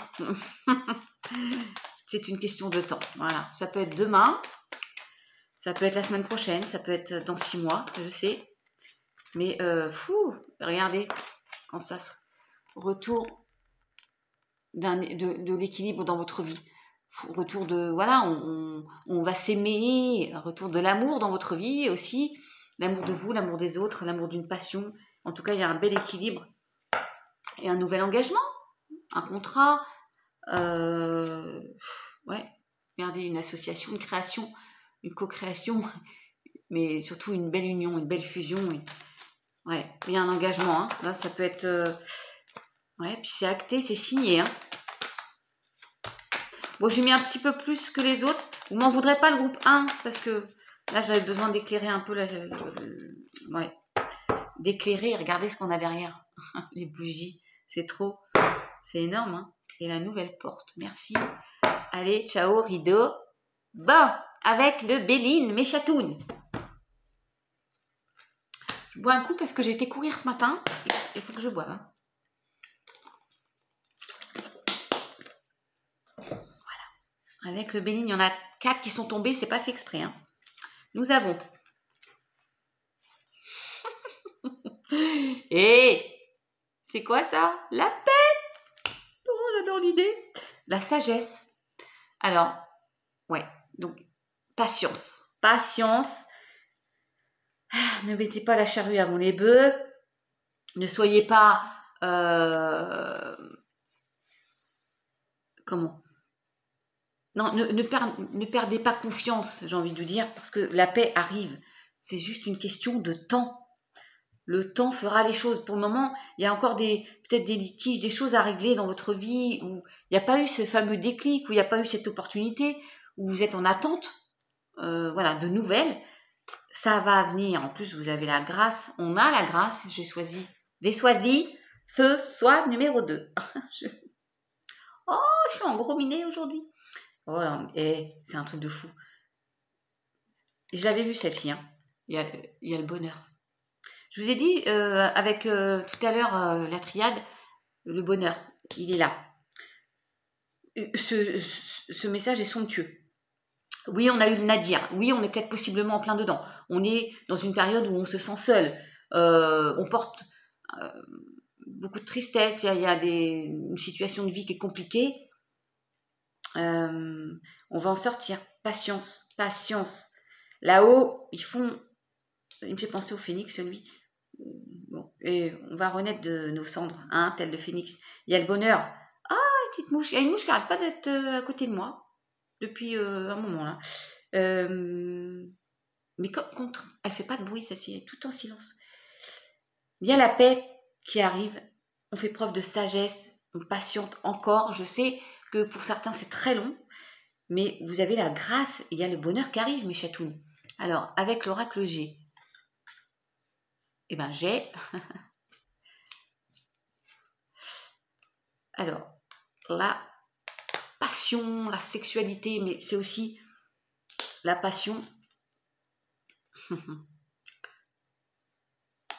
c'est une question de temps. Voilà, ça peut être demain, ça peut être la semaine prochaine, ça peut être dans 6 mois, je sais. Mais regardez, quand ça se retour de l'équilibre dans votre vie. Retour de, voilà, on va s'aimer, retour de l'amour dans votre vie aussi, l'amour de vous, l'amour des autres, l'amour d'une passion. En tout cas, il y a un bel équilibre et un nouvel engagement, un contrat, ouais, regardez, une association, une création, une co-création, mais surtout une belle union, une belle fusion. Ouais, il y a un engagement. Hein. Là, ça peut être... Ouais, puis c'est acté, c'est signé. Hein. Bon, j'ai mis un petit peu plus que les autres. Vous m'en voudrez pas le groupe 1, parce que là, j'avais besoin d'éclairer un peu. Là, ouais. D'éclairer, regardez ce qu'on a derrière. Les bougies, c'est trop. C'est énorme. Hein. Et la nouvelle porte, merci. Allez, ciao, rideau. Bon, avec le Béline, mes chatounes. Je bois un coup parce que j'ai été courir ce matin. Il faut que je boive. Hein. Voilà. Avec le Béline, il y en a 4 qui sont tombés. C'est pas fait exprès. Hein. Nous avons... Et c'est quoi ça? La paix. Oh, j'adore l'idée. La sagesse. Alors, ouais. Donc, patience. Patience. Ne mettez pas la charrue avant les bœufs. Ne soyez pas... comment? Non, ne perdez pas confiance, j'ai envie de vous dire, parce que la paix arrive. C'est juste une question de temps. Le temps fera les choses. Pour le moment, il y a encore peut-être des litiges, des choses à régler dans votre vie où il n'y a pas eu ce fameux déclic, où il n'y a pas eu cette opportunité, où vous êtes en attente voilà, de nouvelles. Ça va venir. En plus, vous avez la grâce. On a la grâce. J'ai choisi ce soir numéro 2. Oh, je suis en gros minet aujourd'hui. Oh, et c'est un truc de fou. Je l'avais vu celle-ci. Hein. Il y a le bonheur. Je vous ai dit avec tout à l'heure la triade, le bonheur, il est là. Ce message est somptueux. Oui, on a eu le Nadir. Oui, on est peut-être possiblement en plein dedans. On est dans une période où on se sent seul. On porte beaucoup de tristesse. Il y a une situation de vie qui est compliquée. On va en sortir. Patience, patience. Là-haut, il me fait penser au phénix, lui. Bon, et on va renaître de nos cendres, hein, tel le phénix. Il y a le bonheur. Ah, une petite mouche. Il y a une mouche qui n'arrête pas d'être à côté de moi depuis un moment là. Mais contre, elle fait pas de bruit, celle-ci, elle est tout en silence. Il y a la paix qui arrive. On fait preuve de sagesse. On patiente encore. Je sais que pour certains c'est très long, mais vous avez la grâce. Il y a le bonheur qui arrive, mes chatounes. Alors, avec l'oracle G, eh ben j'ai... Alors, la passion, la sexualité, mais c'est aussi la passion.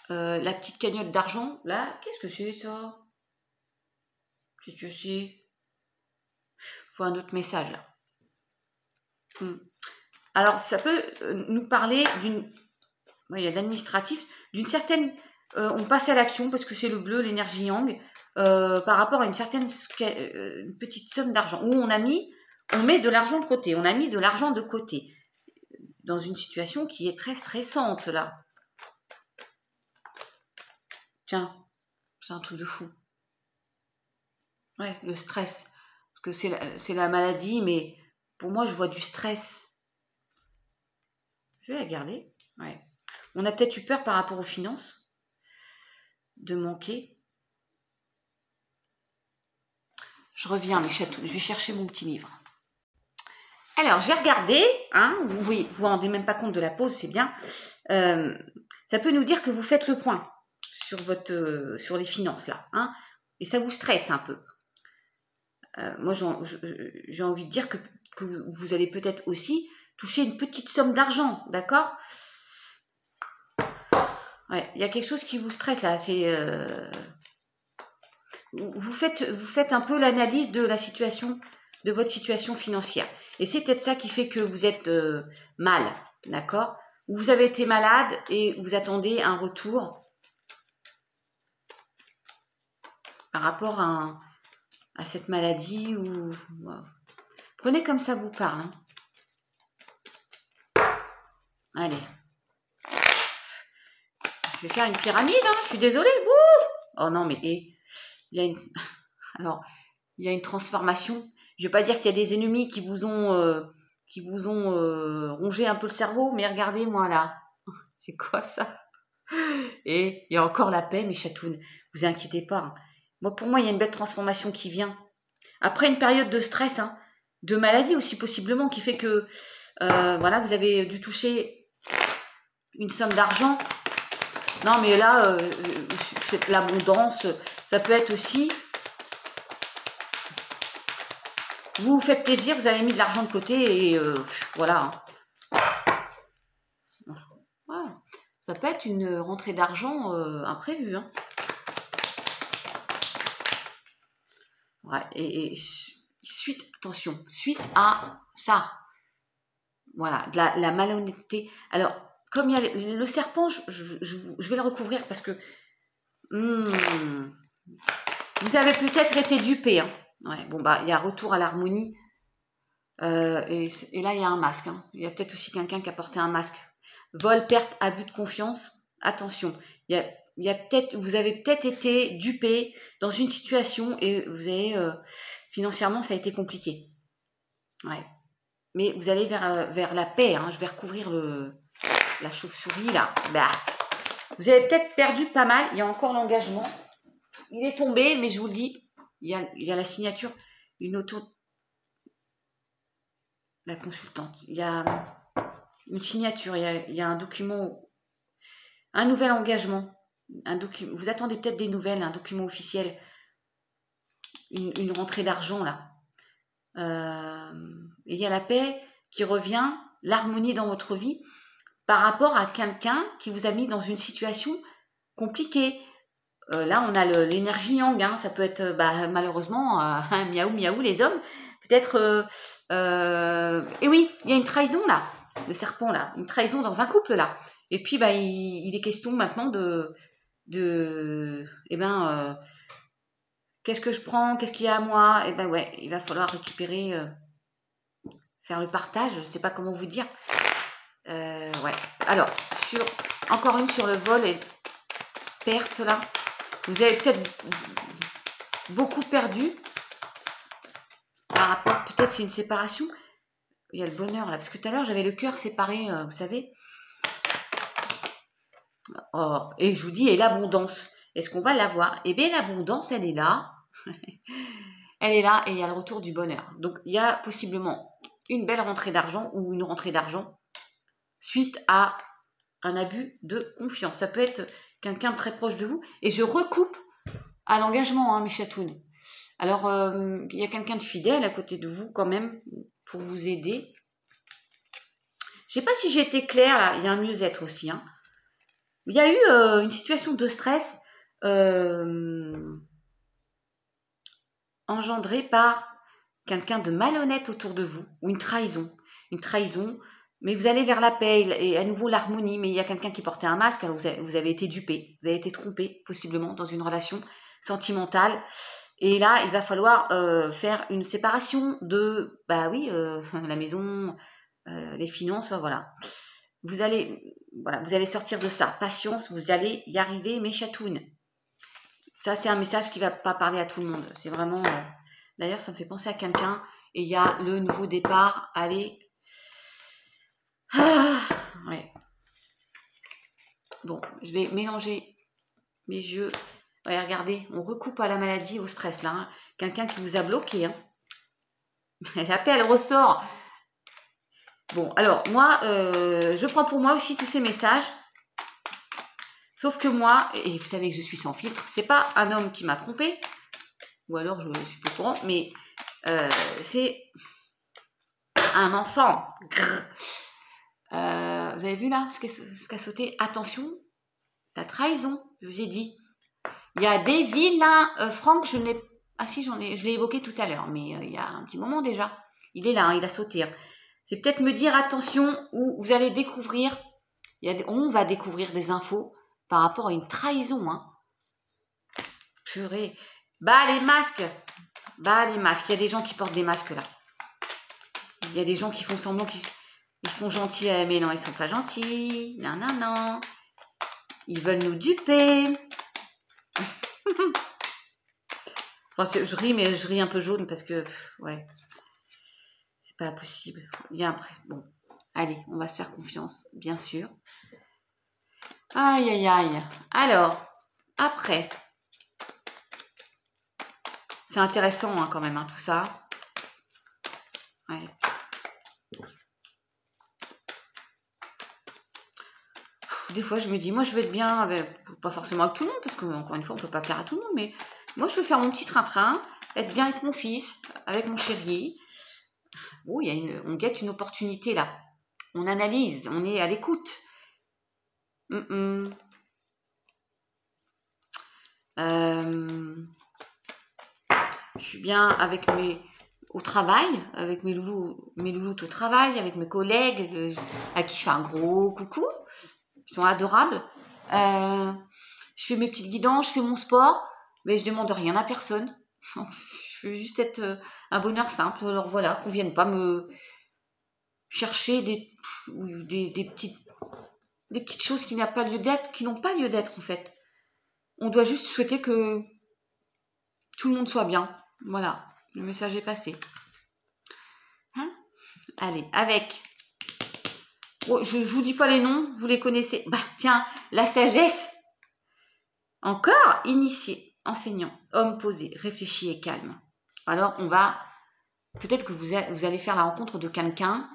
La petite cagnotte d'argent, là, qu'est-ce que c'est ça? Qu'est-ce que c'est? Faut un autre message, là. Alors, ça peut nous parler d'une... Il y a de l'administratif, d'une certaine... on passe à l'action parce que c'est le bleu, l'énergie yang, par rapport à une certaine une petite somme d'argent où on met de l'argent de côté. On a mis de l'argent de côté dans une situation qui est très stressante là. Tiens, c'est un truc de fou. Ouais, le stress, parce que c'est la maladie, mais pour moi je vois du stress. Je vais la garder. Ouais. On a peut-être eu peur par rapport aux finances de manquer. Je reviens, les chatounes. Je vais chercher mon petit livre. Alors, j'ai regardé. Hein, vous ne vous rendez même pas compte de la pause, c'est bien. Ça peut nous dire que vous faites le point sur les finances, là. Hein, et ça vous stresse un peu. Moi, j'ai envie de dire que vous allez peut-être aussi toucher une petite somme d'argent, d'accord? Ouais, il y a quelque chose qui vous stresse, là. C'est... Vous faites un peu l'analyse de de votre situation financière. Et c'est peut-être ça qui fait que vous êtes mal, d'accord? Vous avez été malade et vous attendez un retour par rapport à cette maladie ou... Prenez comme ça vous parle. Hein. Allez. Je vais faire une pyramide, hein, je suis désolée. Oh non, mais il y a une... Alors, il y a une transformation. Je ne vais pas dire qu'il y a des ennemis qui vous ont rongé un peu le cerveau, mais regardez-moi là. C'est quoi ça? Et il y a encore la paix, mes chatounes. Vous inquiétez pas. Hein. Moi, pour moi, il y a une belle transformation qui vient. Après une période de stress, hein, de maladie aussi possiblement, qui fait que voilà, vous avez dû toucher une somme d'argent. Non, mais là, c'est l'abondance. Ça peut être aussi... Vous vous faites plaisir, vous avez mis de l'argent de côté et voilà. Ouais. Ça peut être une rentrée d'argent imprévue. Hein. Ouais, et suite, attention, suite à ça, voilà, de la malhonnêteté. Alors, comme il y a le serpent, je vais le recouvrir parce que vous avez peut-être été dupé. Hein. Ouais, bon, bah, il y a retour à l'harmonie. Et là, il y a un masque. Hein. Il y a peut-être aussi quelqu'un qui a porté un masque. Vol, perte, abus de confiance. Attention, il y a peut-être, vous avez peut-être été dupé dans une situation et vous avez financièrement, ça a été compliqué. Ouais. Mais vous allez vers la paix. Hein. Je vais recouvrir la chauve-souris là. Bah. Vous avez peut-être perdu pas mal. Il y a encore l'engagement. Il est tombé, mais je vous le dis, il y a la signature, une auto, la consultante. Il y a une signature, il y a un document, un nouvel engagement. Vous attendez peut-être des nouvelles, un document officiel, une rentrée d'argent là. Et il y a la paix qui revient, l'harmonie dans votre vie par rapport à quelqu'un qui vous a mis dans une situation compliquée. Là, on a l'énergie yang, hein, ça peut être malheureusement miaou miaou les hommes. Peut-être, et oui, il y a une trahison là, le serpent là, une trahison dans un couple là. Et puis il est question maintenant qu'est-ce que je prends, qu'est-ce qu'il y a à moi. Et ouais, il va falloir récupérer, faire le partage. Je sais pas comment vous dire. Ouais. Alors encore une sur le vol et perte là. Vous avez peut-être beaucoup perdu par rapport, peut-être c'est une séparation. Il y a le bonheur là, parce que tout à l'heure j'avais le cœur séparé, vous savez. Oh, et je vous dis, et l'abondance, est-ce qu'on va l'avoir? Eh bien l'abondance, elle est là. Elle est là et il y a le retour du bonheur. Donc il y a possiblement une belle rentrée d'argent ou une rentrée d'argent suite à un abus de confiance. Ça peut être quelqu'un très proche de vous. Et je recoupe à l'engagement, hein, mes chatounes. Alors, il y a quelqu'un de fidèle à côté de vous quand même pour vous aider. Je sais pas si j'ai été claire, là. Il y a un mieux-être aussi. Hein. Il y a eu une situation de stress engendrée par quelqu'un de malhonnête autour de vous ou une trahison. Une trahison, mais vous allez vers la paix et à nouveau l'harmonie. Mais il y a quelqu'un qui portait un masque, alors vous avez été dupé, vous avez été trompé possiblement dans une relation sentimentale. Et là, il va falloir faire une séparation de, la maison, les finances, voilà. Vous allez sortir de ça. Patience, vous allez y arriver, mes chatounes. Ça, c'est un message qui va pas parler à tout le monde. C'est vraiment... D'ailleurs, ça me fait penser à quelqu'un. Et il y a le nouveau départ. Allez. Ouais. Bon, je vais mélanger mes yeux. Ouais, regardez, on recoupe à la maladie, au stress, là. Hein. Quelqu'un qui vous a bloqué, hein. La paix, elle ressort. Bon, alors, moi, je prends pour moi aussi tous ces messages. Sauf que moi, et vous savez que je suis sans filtre, c'est pas un homme qui m'a trompé, ou alors je suis pas au courant, mais c'est un enfant. Vous avez vu là ce qu'a sauté? Attention, la trahison, je vous ai dit. Il y a des vilains. Franck, je l'ai... Ah si, je l'ai évoqué tout à l'heure, mais il y a un petit moment déjà. Il est là, hein, il a sauté. Hein. C'est peut-être me dire attention, où vous allez découvrir, on va découvrir des infos par rapport à une trahison. Hein. Purée. Les masques. Les masques. Il y a des gens qui portent des masques là. Il y a des gens qui font semblant qu'ils sont gentils, mais non, ils sont pas gentils. Non, non, non. Ils veulent nous duper. Enfin, je ris, mais je ris un peu jaune parce que, ouais, c'est pas possible. Il y a un prêt. Bon, allez, on va se faire confiance, bien sûr. Aïe, aïe, aïe. Alors, après, c'est intéressant hein, quand même, hein, tout ça. Ouais. Des fois, je me dis, moi, je veux être bien, avec, pas forcément avec tout le monde, parce qu'encore une fois, on peut pas plaire à tout le monde, mais moi, je veux faire mon petit train-train, être bien avec mon fils, avec mon chéri. Oh, on guette une opportunité là. On analyse, on est à l'écoute. Je suis bien avec au travail, avec mes louloutes au travail, avec mes collègues, à qui je fais un gros coucou. Ils sont adorables. Je fais mes petites guidances, je fais mon sport, mais je demande rien à personne. Je veux juste être un bonheur simple. Alors voilà, qu'on vienne pas me chercher des petites choses qui n'ont pas lieu d'être, qui n'ont pas lieu d'être en fait. On doit juste souhaiter que tout le monde soit bien. Voilà, le message est passé. Hein? Allez, avec. Oh, je vous dis pas les noms, vous les connaissez. Bah tiens, la sagesse. Encore initié, enseignant, homme posé, réfléchi et calme. Alors on va, peut-être que vous allez faire la rencontre de quelqu'un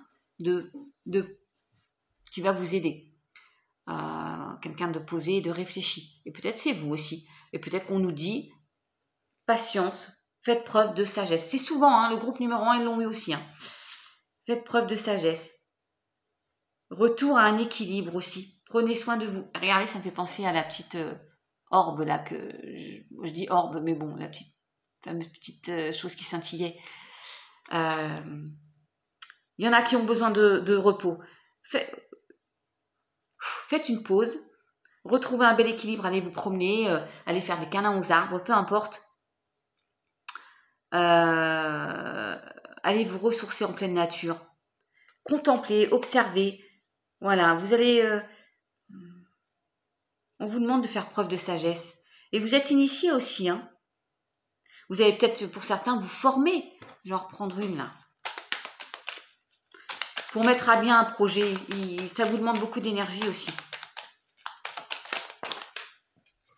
qui va vous aider. Quelqu'un de posé et de réfléchi. Et peut-être c'est vous aussi. Et peut-être qu'on nous dit patience, faites preuve de sagesse. C'est souvent, hein, le groupe numéro 1, ils l'ont eu aussi. Hein. Faites preuve de sagesse. Retour à un équilibre aussi. Prenez soin de vous. Regardez, ça me fait penser à la petite orbe là que je dis orbe, mais bon, la fameuse petite chose qui scintillait. Il y en a qui ont besoin de repos. Faites une pause. Retrouvez un bel équilibre. Allez vous promener, allez faire des câlins aux arbres, peu importe. Allez vous ressourcer en pleine nature. Contempler, observer. Voilà, vous allez... on vous demande de faire preuve de sagesse. Et vous êtes initié aussi. Hein. Vous allez peut-être, pour certains, vous former. Je vais en reprendre une là. Pour mettre à bien un projet, ça vous demande beaucoup d'énergie aussi.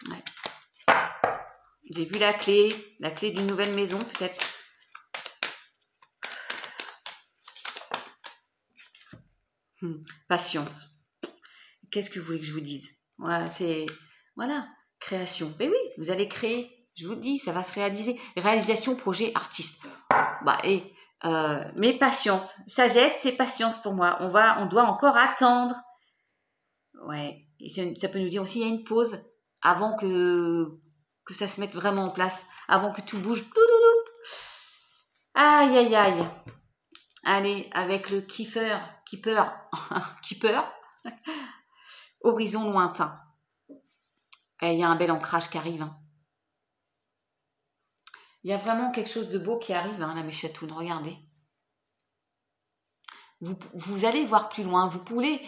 Ouais. J'ai vu la clé d'une nouvelle maison peut-être. Patience. Qu'est-ce que vous voulez que je vous dise? Voilà, création. Mais oui, vous allez créer. Je vous le dis, ça va se réaliser. Réalisation, projet, artiste. Mais patience. Sagesse, c'est patience pour moi. On doit encore attendre. Ouais. Et ça peut nous dire aussi, il y a une pause avant que ça se mette vraiment en place, avant que tout bouge. Aïe, aïe, aïe. Allez, avec le keeper, horizon lointain. Et il y a un bel ancrage qui arrive. Hein. Il y a vraiment quelque chose de beau qui arrive, hein, là, mes chatounes, regardez. Vous allez voir plus loin. Vous poulez,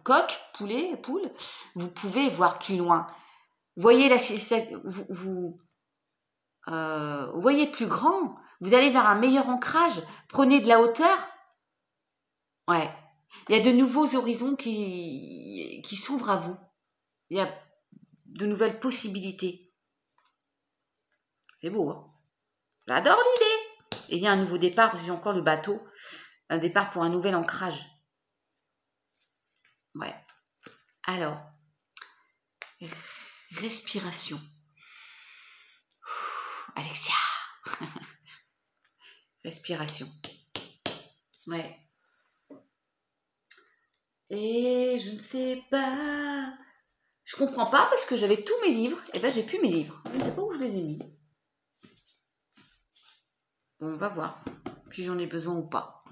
coq, poulet, poule, vous pouvez voir plus loin. Voyez vous voyez plus grand. Vous allez vers un meilleur ancrage. Prenez de la hauteur. Ouais. Il y a de nouveaux horizons qui s'ouvrent à vous. Il y a de nouvelles possibilités. C'est beau, hein? J'adore l'idée. Et il y a un nouveau départ. J'ai encore le bateau. Un départ pour un nouvel ancrage. Ouais. Alors, respiration. Alexia. Respiration. Ouais. Et je ne sais pas. Je comprends pas parce que j'avais tous mes livres. Et ben j'ai plus mes livres. Je ne sais pas où je les ai mis. Bon, on va voir. Si j'en ai besoin ou pas.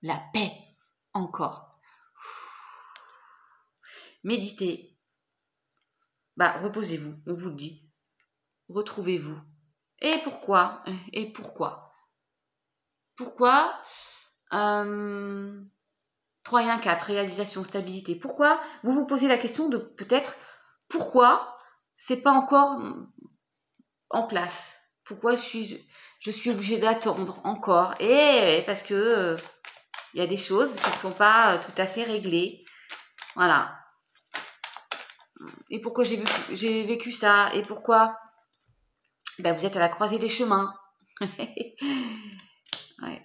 La paix. Encore. Méditez. Reposez-vous. On vous le dit. Retrouvez-vous. Et pourquoi? Pourquoi 3 et 1, 4, réalisation, stabilité. Pourquoi vous vous posez la question de peut-être pourquoi c'est pas encore en place? Pourquoi je suis obligée d'attendre encore? Et parce que Il y a des choses qui ne sont pas tout à fait réglées. Voilà. Et pourquoi j'ai vécu ça? Et pourquoi? Ben, vous êtes à la croisée des chemins. Ouais.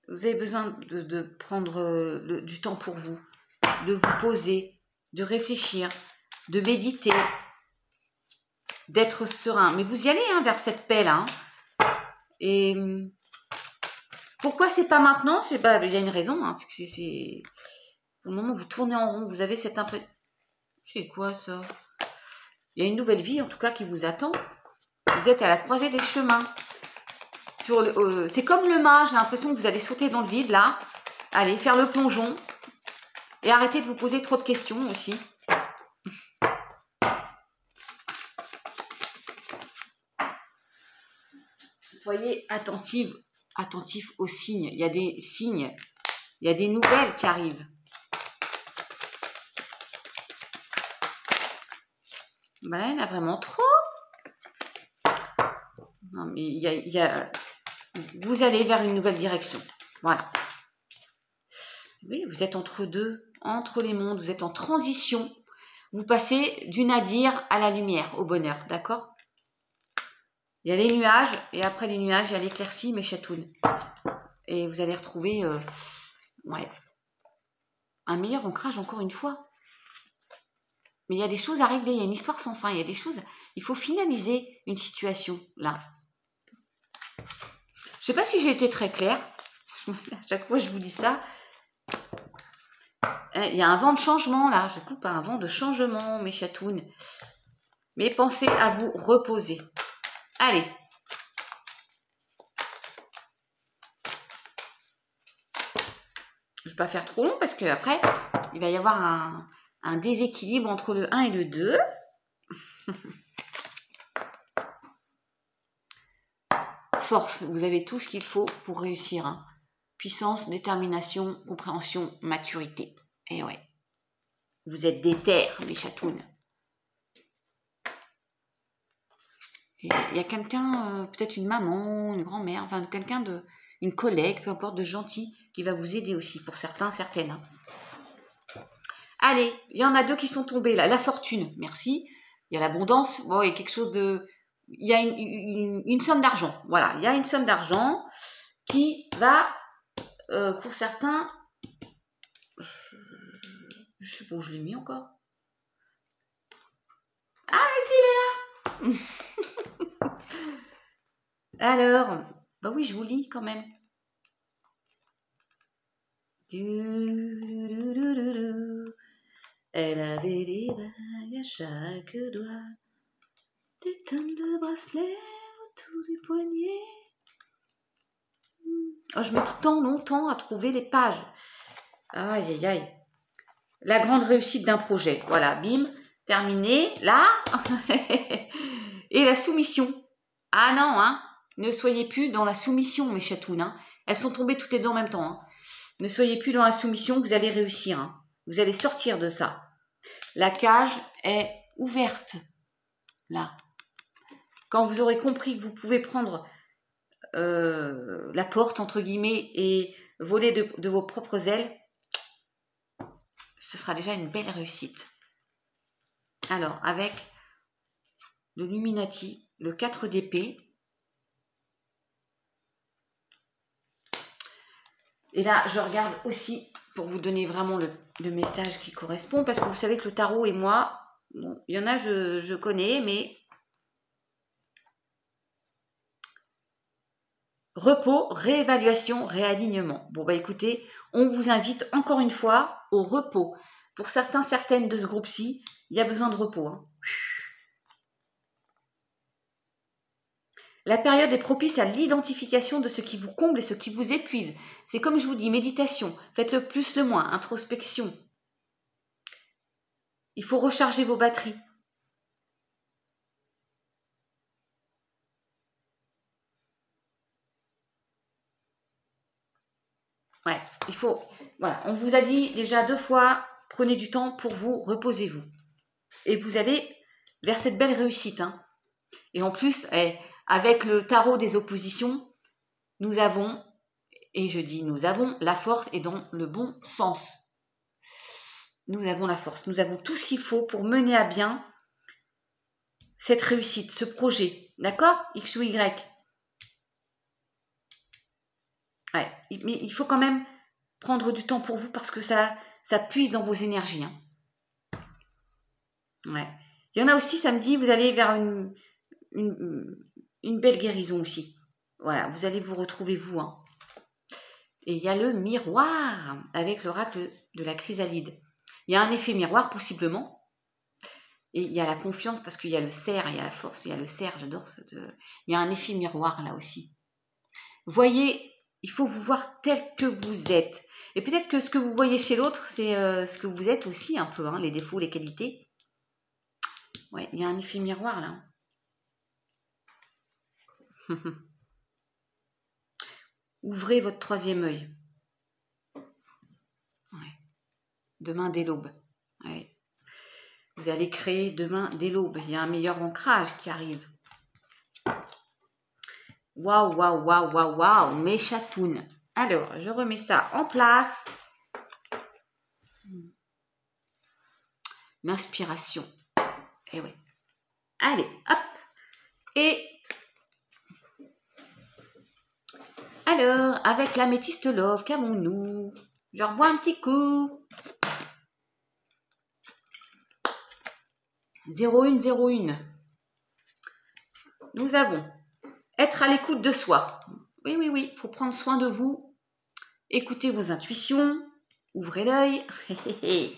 Vous avez besoin de prendre du temps pour vous, de vous poser, de réfléchir, de méditer, d'être serein. Mais vous y allez hein, vers cette paix là. Et pourquoi c'est pas maintenant? C'est pas, il y a une raison. Hein, c'est que c'est pour le moment vous tournez en rond. Vous avez cette impression. C'est quoi ça? Il y a une nouvelle vie en tout cas qui vous attend. Vous êtes à la croisée des chemins. C'est comme le mât. J'ai l'impression que vous allez sauter dans le vide là. Allez faire le plongeon et arrêtez de vous poser trop de questions aussi. Soyez attentifs aux signes. Il y a des signes, il y a des nouvelles qui arrivent. Ben là, il y en a vraiment trop. Non, mais vous allez vers une nouvelle direction. Voilà. Oui, vous êtes entre deux, entre les mondes, vous êtes en transition. Vous passez du nadir à la lumière, au bonheur, d'accord? Il y a les nuages, et après les nuages, il y a l'éclaircie, mes chatounes. Et vous allez retrouver ouais, un meilleur ancrage encore une fois. Mais il y a des choses à régler, il y a une histoire sans fin, il y a des choses... Il faut finaliser une situation, là. Je ne sais pas si j'ai été très claire. À chaque fois, je vous dis ça. Il y a un vent de changement, là. Je coupe un vent de changement, mes chatounes. Mais pensez à vous reposer. Allez. Je ne vais pas faire trop long parce qu'après, il va y avoir un déséquilibre entre le 1 et le 2. Force, vous avez tout ce qu'il faut pour réussir. Hein. Puissance, détermination, compréhension, maturité. Et ouais. Vous êtes déter, mes chatounes. Il y a quelqu'un, peut-être une maman, une grand-mère, enfin quelqu'un une collègue, peu importe, de gentil, qui va vous aider aussi, pour certains, certaines. Hein. Allez, il y en a 2 qui sont tombés là. La fortune, merci. Il y a l'abondance. Bon, il y a quelque chose de... Il y a une somme d'argent. Voilà, il y a une somme d'argent qui va, pour certains... Je sais pas où je l'ai mis encore. Ah, mais si, il est là. Alors, bah oui, je vous lis quand même. Elle avait des bagues à chaque doigt, des tonnes de bracelets autour du poignet. Oh, je mets tout le temps longtemps à trouver les pages. Aïe, aïe, aïe. La grande réussite d'un projet. Voilà, bim, terminé. Là. Et la soumission. Ah non, hein. Ne soyez plus dans la soumission, mes chatounes. Hein. Elles sont tombées toutes les deux en même temps. Hein. Ne soyez plus dans la soumission, vous allez réussir. Hein. Vous allez sortir de ça. La cage est ouverte. Là. Quand vous aurez compris que vous pouvez prendre la porte, entre guillemets, et voler de vos propres ailes, ce sera déjà une belle réussite. Alors, avec le Luminati, le 4 d'épée, et là, je regarde aussi pour vous donner vraiment le message qui correspond, parce que vous savez que le tarot et moi, bon, il y en a, je connais, mais repos, réévaluation, réalignement. Bon, bah écoutez, on vous invite encore une fois au repos. Pour certains, certaines de ce groupe-ci, il y a besoin de repos. Hein. La période est propice à l'identification de ce qui vous comble et ce qui vous épuise. C'est comme je vous dis, méditation, faites le plus, le moins, introspection. Il faut recharger vos batteries. Ouais, il faut... Voilà, on vous a dit déjà 2 fois, prenez du temps pour vous, reposez-vous. Et vous allez vers cette belle réussite. Hein. Et en plus, avec le tarot des oppositions, nous avons Et je dis, nous avons la force et dans le bon sens. Nous avons la force, nous avons tout ce qu'il faut pour mener à bien cette réussite, ce projet. D'accord? X ou Y. Ouais, mais il faut quand même prendre du temps pour vous parce que ça puise dans vos énergies. Hein. Ouais. Il y en a aussi, samedi, vous allez vers une belle guérison aussi. Voilà, vous allez vous retrouver vous. Hein. Et il y a le miroir avec l'oracle de la chrysalide. Il y a un effet miroir possiblement. Et il y a la confiance parce qu'il y a le cerf, il y a la force, il y a le cerf, j'adore. Il y a un effet miroir là aussi. Voyez, il faut vous voir tel que vous êtes. Et peut-être que ce que vous voyez chez l'autre, c'est ce que vous êtes aussi un peu, hein, les défauts, les qualités. Ouais, il y a un effet miroir là. Ouvrez votre troisième œil. Ouais. Demain dès l'aube. Ouais. Vous allez créer demain dès l'aube. Il y a un meilleur ancrage qui arrive. Waouh, waouh, waouh, waouh, waouh, mes chatounes. Alors, je remets ça en place. L'inspiration. Et oui. Allez, hop. Et alors, avec l'améthyste love, qu'avons-nous? Je rebois un petit coup. 0101. Nous avons être à l'écoute de soi. Oui, oui, oui, il faut prendre soin de vous. Écoutez vos intuitions. Ouvrez l'œil. Il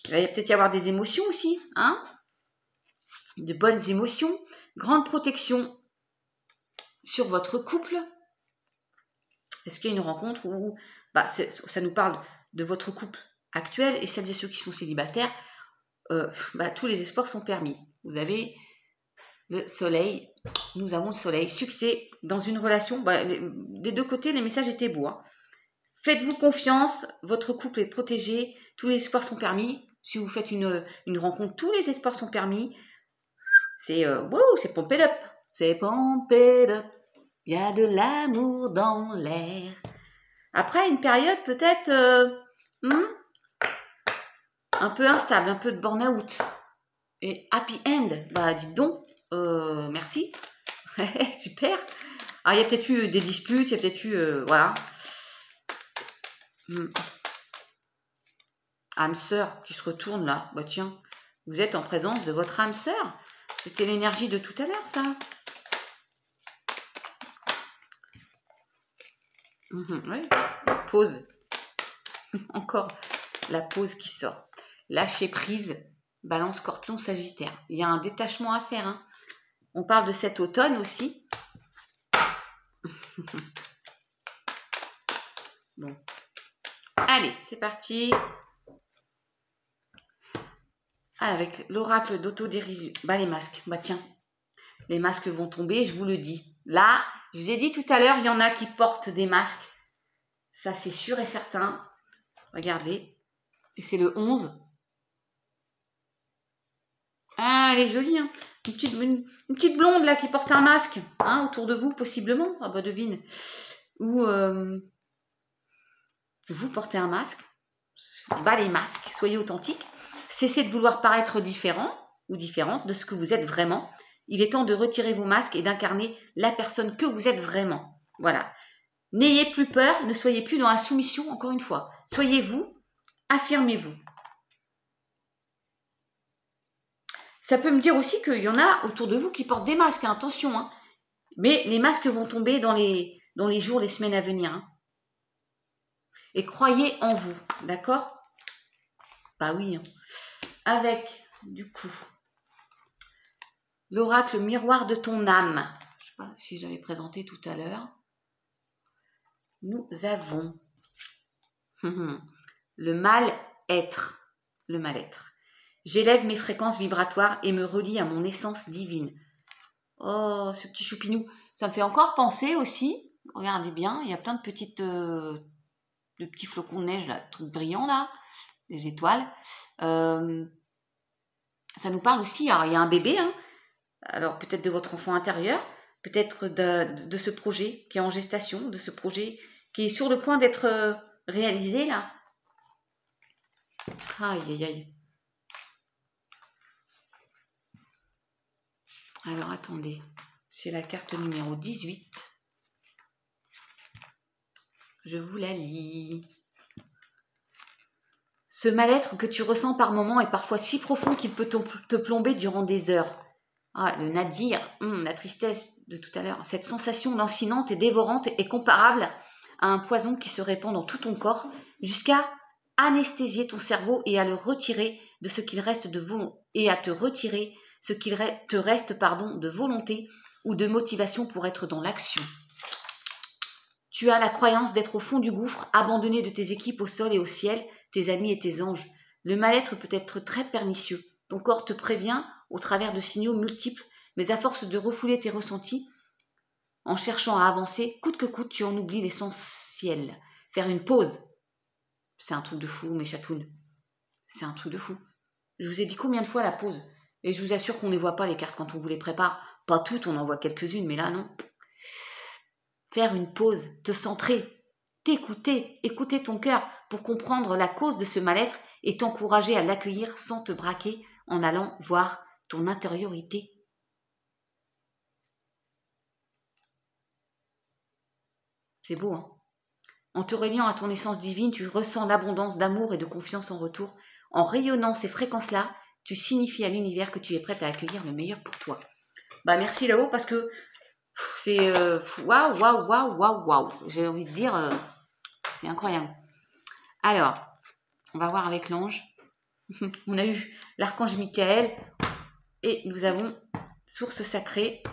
va peut-être y avoir des émotions aussi, hein? De bonnes émotions. Grande protection sur votre couple. Est-ce qu'il y a une rencontre où ça nous parle de votre couple actuel et celles et ceux qui sont célibataires, tous les espoirs sont permis. Vous avez le soleil, nous avons le soleil. Succès dans une relation. Des deux côtés, les messages étaient beaux. Hein. Faites-vous confiance, votre couple est protégé, tous les espoirs sont permis. Si vous faites une rencontre, tous les espoirs sont permis. C'est c'est pompé up. C'est pompé up. Il y a de l'amour dans l'air. Après, une période peut-être un peu instable, un peu de burn-out. Et happy end, dites donc, merci. Super. Ah, il y a peut-être eu des disputes, il y a peut-être eu, voilà. Âme sœur qui se retourne là. Bah tiens, vous êtes en présence de votre âme sœur. C'était l'énergie de tout à l'heure, ça. Oui, pause. Encore la pause qui sort. Lâcher prise, balance, scorpion, sagittaire. Il y a un détachement à faire. Hein. On parle de cet automne aussi. Bon. Allez, c'est parti. Avec l'oracle d'autodérision. Les masques. Tiens, les masques vont tomber, je vous le dis. Là, je vous ai dit tout à l'heure, il y en a qui portent des masques. Ça, c'est sûr et certain. Regardez. Et c'est le 11. Ah, elle est jolie, hein. Une petite blonde, là, qui porte un masque. Hein, autour de vous, possiblement. Ah, devine. Ou vous portez un masque. Les masques, soyez authentiques. Cessez de vouloir paraître différent ou différente de ce que vous êtes vraiment. Il est temps de retirer vos masques et d'incarner la personne que vous êtes vraiment. Voilà. N'ayez plus peur, ne soyez plus dans la soumission, encore une fois. Soyez vous, affirmez-vous. Ça peut me dire aussi qu'il y en a autour de vous qui portent des masques, hein, attention. Hein. Mais les masques vont tomber dans les jours, les semaines à venir. Hein. Et croyez en vous, d'accord? Oui. Hein. Avec, du coup, l'oracle miroir de ton âme. Je ne sais pas si j'avais présenté tout à l'heure. Nous avons le mal-être. Le mal-être. J'élève mes fréquences vibratoires et me relie à mon essence divine. Oh, ce petit choupinou. Ça me fait encore penser aussi, regardez bien, il y a plein de petits flocons de neige, là, trucs brillants là, des étoiles. Ça nous parle aussi, alors il y a un bébé, hein, alors peut-être de votre enfant intérieur, peut-être de ce projet qui est en gestation, de ce projet qui est sur le point d'être réalisé là. Aïe, aïe, aïe. Alors, attendez. C'est la carte numéro 18. Je vous la lis. Ce mal-être que tu ressens par moments est parfois si profond qu'il peut te plomber durant des heures. Ah, le nadir, la tristesse de tout à l'heure. Cette sensation lancinante et dévorante est comparable à un poison qui se répand dans tout ton corps jusqu'à anesthésier ton cerveau et à le retirer de ce qu'il reste de et à te retirer ce qu'il te reste de volonté ou de motivation pour être dans l'action. Tu as la croyance d'être au fond du gouffre, abandonné de tes équipes au sol et au ciel, tes amis et tes anges. Le mal-être peut être très pernicieux. Ton corps te prévient au travers de signaux multiples, mais à force de refouler tes ressentis, en cherchant à avancer, coûte que coûte, tu en oublies l'essentiel. Faire une pause, c'est un truc de fou, mes chatounes. C'est un truc de fou. Je vous ai dit combien de fois la pause. Et je vous assure qu'on ne les voit pas, les cartes, quand on vous les prépare. Pas toutes, on en voit quelques-unes, mais là, non. Faire une pause, te centrer, t'écouter, écouter ton cœur pour comprendre la cause de ce mal-être et t'encourager à l'accueillir sans te braquer en allant voir ton intériorité. C'est beau, hein? En te reliant à ton essence divine, tu ressens l'abondance d'amour et de confiance en retour. En rayonnant ces fréquences-là, tu signifies à l'univers que tu es prête à accueillir le meilleur pour toi. Bah merci là-haut parce que c'est waouh, waouh, waouh, waouh, waouh. J'ai envie de dire, c'est incroyable. Alors, on va voir avec l'ange. On a eu l'archange Michael et nous avons source sacrée.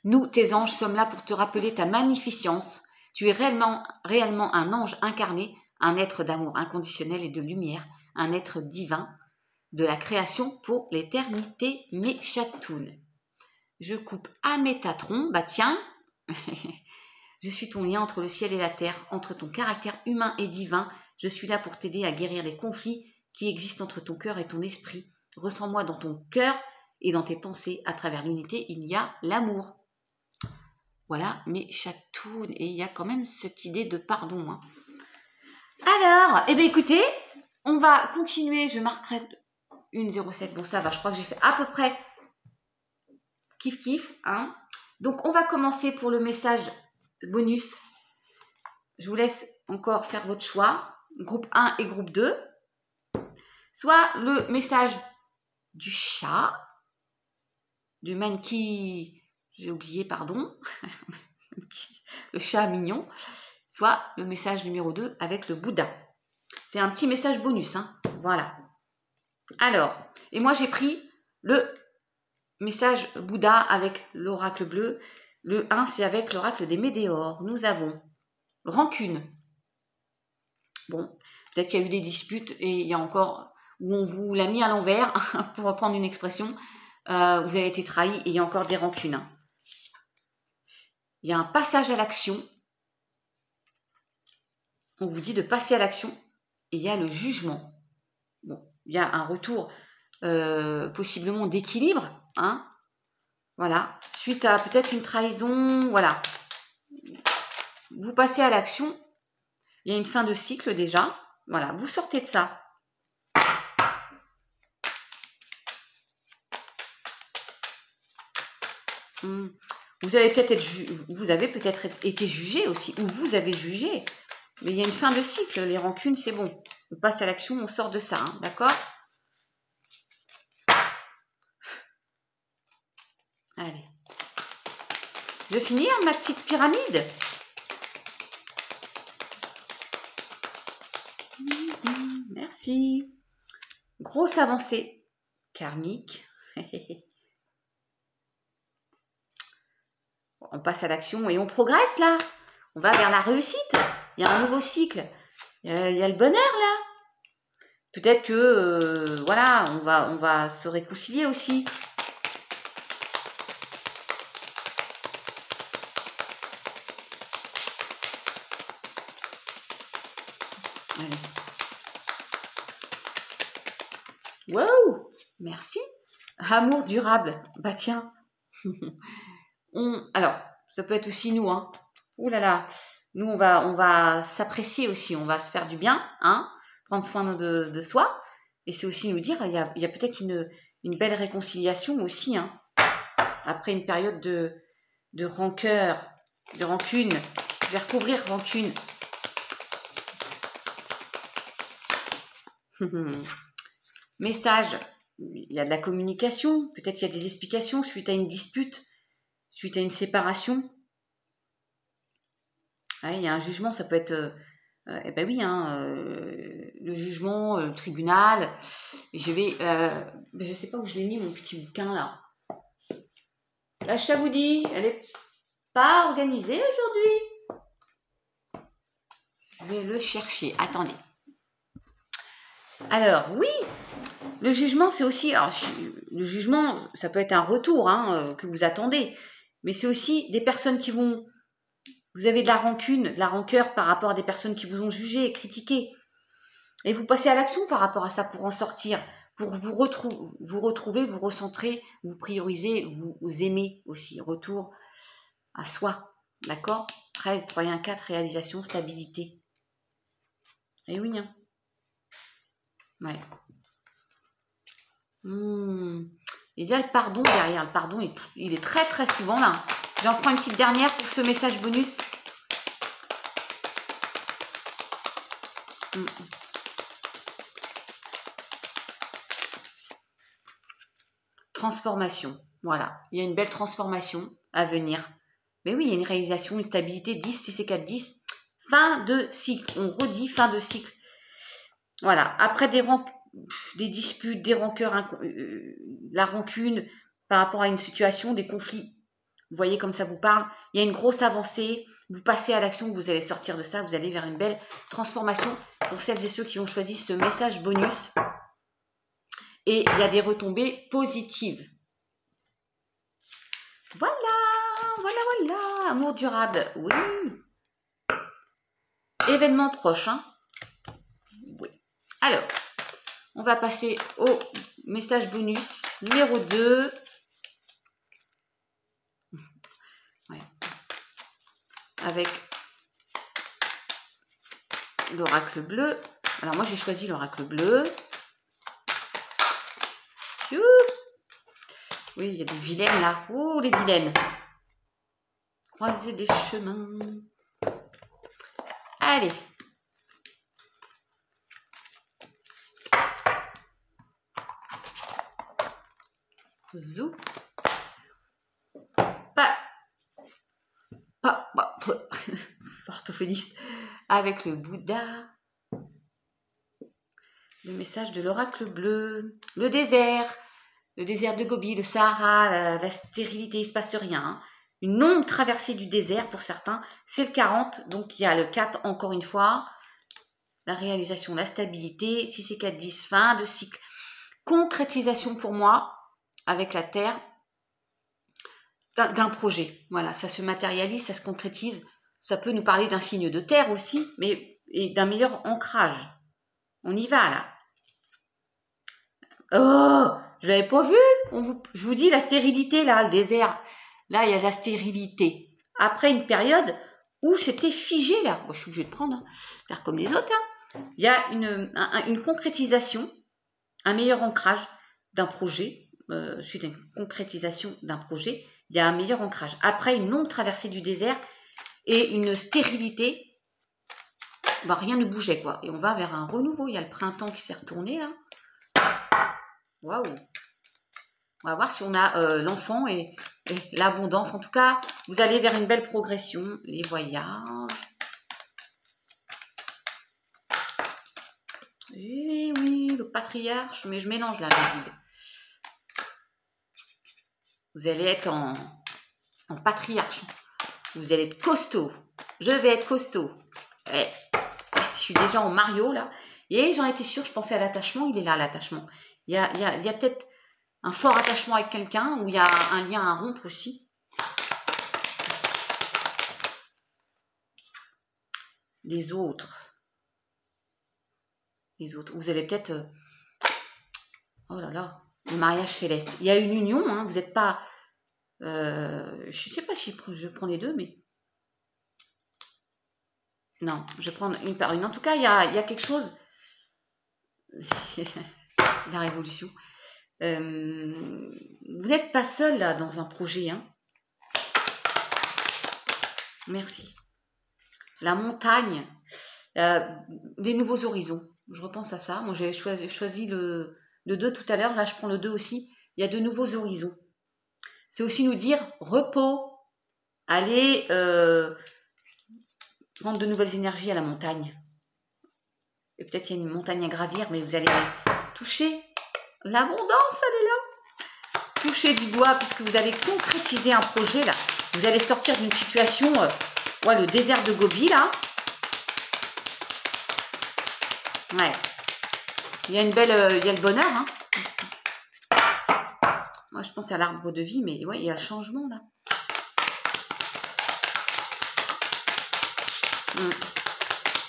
Nous, tes anges, sommes là pour te rappeler ta magnificence. Tu es réellement un ange incarné, un être d'amour inconditionnel et de lumière, un être divin de la création pour l'éternité, mes chatounes. Je coupe à Métatron, bah tiens, je suis ton lien entre le ciel et la terre, entre ton caractère humain et divin. Je suis là pour t'aider à guérir les conflits qui existent entre ton cœur et ton esprit. Ressens-moi dans ton cœur et dans tes pensées. À travers l'unité, il y a l'amour. Voilà, mes chatounes. Et il y a quand même cette idée de pardon. Hein. Alors, eh bien écoutez, on va continuer. Je marquerai une 07. Bon, ça va, je crois que j'ai fait à peu près kiff. Hein. Donc, on va commencer pour le message bonus. Je vous laisse encore faire votre choix. Groupe 1 et groupe 2. Soit le message du chat, du mannequin, j'ai oublié, pardon, le chat mignon, soit le message numéro 2 avec le Bouddha. C'est un petit message bonus, hein. Voilà. Alors, et moi j'ai pris le message Bouddha avec l'oracle bleu. Le 1, c'est avec l'oracle des météores. Nous avons rancune. Bon, peut-être qu'il y a eu des disputes et il y a encore où on vous l'a mis à l'envers, pour reprendre une expression. Vous avez été trahi et il y a encore des rancunes. Il y a un passage à l'action. On vous dit de passer à l'action et il y a le jugement. Bon, il y a un retour possiblement d'équilibre. Hein, voilà. Suite à peut-être une trahison. Voilà. Vous passez à l'action. Il y a une fin de cycle déjà. Voilà. Vous sortez de ça. Vous avez peut-être été jugé aussi, ou vous avez jugé. Mais il y a une fin de cycle. Les rancunes, c'est bon. On passe à l'action, on sort de ça. Hein, d'accord? Allez. Je vais finir ma petite pyramide. Merci. Grosse avancée karmique. On passe à l'action et on progresse là. On va vers la réussite. Il y a un nouveau cycle. Il y a le bonheur là. Peut-être que voilà, on va se réconcilier aussi. Allez. Wow, merci. Amour durable. Bah tiens. Alors, ça peut être aussi nous, hein. Ouh là là, nous on va s'apprécier aussi, on va se faire du bien, hein, prendre soin de soi. Et c'est aussi nous dire, il y a peut-être une belle réconciliation aussi, hein, après une période de rancœur, de rancune. Je vais recouvrir rancune. Message, il y a de la communication, peut-être qu'il y a des explications suite à une dispute, suite à une séparation. Ouais, il y a un jugement, ça peut être... eh ben oui, hein, le jugement, le tribunal. Je vais... je sais pas où je l'ai mis, mon petit bouquin, là. La Chaboudi, elle est pas organisée aujourd'hui. Je vais le chercher. Attendez. Alors, oui, le jugement, c'est aussi... Alors, le jugement, ça peut être un retour, hein, que vous attendez. Mais c'est aussi des personnes qui vont... Vous avez de la rancune, de la rancœur par rapport à des personnes qui vous ont jugé et critiqué. Et vous passez à l'action par rapport à ça pour en sortir, pour vous retrouver, vous recentrer, vous prioriser, vous aimer aussi. Retour à soi. D'accord 13, 3 et 1, 4, réalisation, stabilité. Et oui, hein. Ouais. Il y a le pardon derrière. Le pardon, il est très très souvent là. J'en prends une petite dernière pour ce message bonus. Transformation. Voilà. Il y a une belle transformation à venir. Mais oui, il y a une réalisation, une stabilité. 10, 6 et 4, 10. Fin de cycle. On redit fin de cycle. Voilà. Après des disputes, des rancœurs, la rancune par rapport à une situation, des conflits. Vous voyez comme ça vous parle. Il y a une grosse avancée. Vous passez à l'action, vous allez sortir de ça. Vous allez vers une belle transformation pour celles et ceux qui ont choisi ce message bonus. Et il y a des retombées positives. Voilà, voilà. Amour durable, oui. Événement proche, hein. Oui. Alors, on va passer au message bonus numéro 2. Ouais. Avec l'oracle bleu. Alors moi j'ai choisi l'oracle bleu. Oui, il y a des vilaines là. Oh, les vilaines. Croiser des chemins. Allez. Zou. Orthophoniste. Avec le Bouddha. Le message de l'oracle bleu. Le désert de Gobi, le Sahara, la stérilité, il ne se passe rien. Hein. Une longue traversée du désert pour certains. C'est le 40, donc il y a le 4 encore une fois. La réalisation, la stabilité. 6 et 4, 10, fin de cycle. Concrétisation pour moi, avec la Terre, d'un projet. Voilà, ça se matérialise, ça se concrétise. Ça peut nous parler d'un signe de terre aussi, mais et d'un meilleur ancrage. On y va là. Oh, je l'avais pas vu. Je vous dis la stérilité là, le désert. Là, il y a la stérilité. Après une période où c'était figé là. Bon, je suis obligée de prendre, hein, faire comme les autres. Hein. Il y a une concrétisation, un meilleur ancrage d'un projet. Suite à une concrétisation d'un projet, il y a un meilleur ancrage. Après une longue traversée du désert et une stérilité, ben, rien ne bougeait quoi. Et on va vers un renouveau. Il y a le printemps qui s'est retourné là. Waouh! On va voir si on a l'enfant et l'abondance. En tout cas, vous allez vers une belle progression. Les voyages. Et oui, le patriarche. Mais je mélange là, mes guides. Vous allez être en patriarche. Vous allez être costaud. Je vais être costaud. Ouais. Je suis déjà en Mario là. Et j'en étais sûre, je pensais à l'attachement. Il est là, l'attachement. Il y a peut-être un fort attachement avec quelqu'un ou il y a un lien à rompre aussi. Les autres. Vous allez peut-être... Oh là là, le mariage céleste. Il y a une union, hein, vous n'êtes pas... Je sais pas si je prends les deux, mais... Non, je vais prendre une par une. En tout cas, il y a quelque chose... La révolution. Vous n'êtes pas seul là dans un projet, hein. Merci. La montagne, des nouveaux horizons. Je repense à ça. Moi, j'avais choisi le 2 tout à l'heure. Là, je prends le 2 aussi. Il y a de nouveaux horizons. C'est aussi nous dire repos. Allez prendre de nouvelles énergies à la montagne. Et peut-être il y a une montagne à gravir, mais vous allez toucher l'abondance, elle est là. Toucher du doigt, puisque vous allez concrétiser un projet, là. Vous allez sortir d'une situation, le désert de Gobi, là. Ouais. Il y a une belle... il y a le bonheur, hein. Moi, je pense à l'arbre de vie, mais ouais, il y a le changement, là.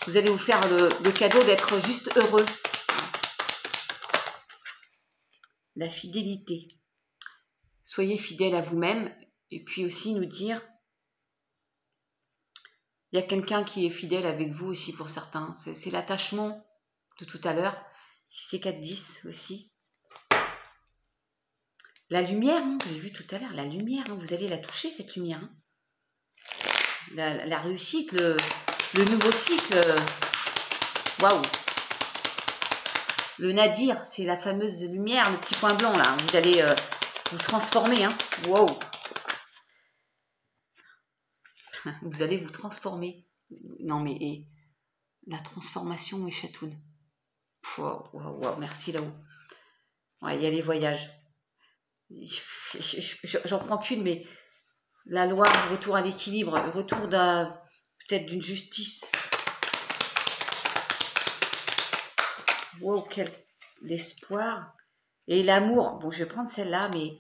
Vous allez vous faire le cadeau d'être juste heureux. La fidélité. Soyez fidèle à vous-même. Et puis aussi nous dire, il y a quelqu'un qui est fidèle avec vous aussi pour certains. C'est l'attachement de tout à l'heure. Si c'est 4-10 aussi. La lumière, hein, que j'ai vu tout à l'heure. La lumière, hein, vous allez la toucher, cette lumière. Hein. La réussite, le nouveau cycle. Waouh! Le nadir, c'est la fameuse lumière, le petit point blanc là. Vous allez vous transformer. Hein. Waouh! Vous allez vous transformer. Non mais la transformation, mes chatounes. Wow, merci là-haut. Ouais, il y a les voyages. J'en prends qu'une, mais la loi, retour à l'équilibre, retour peut-être d'une justice. Wow, quel espoir. Et l'amour, bon, je vais prendre celle-là, mais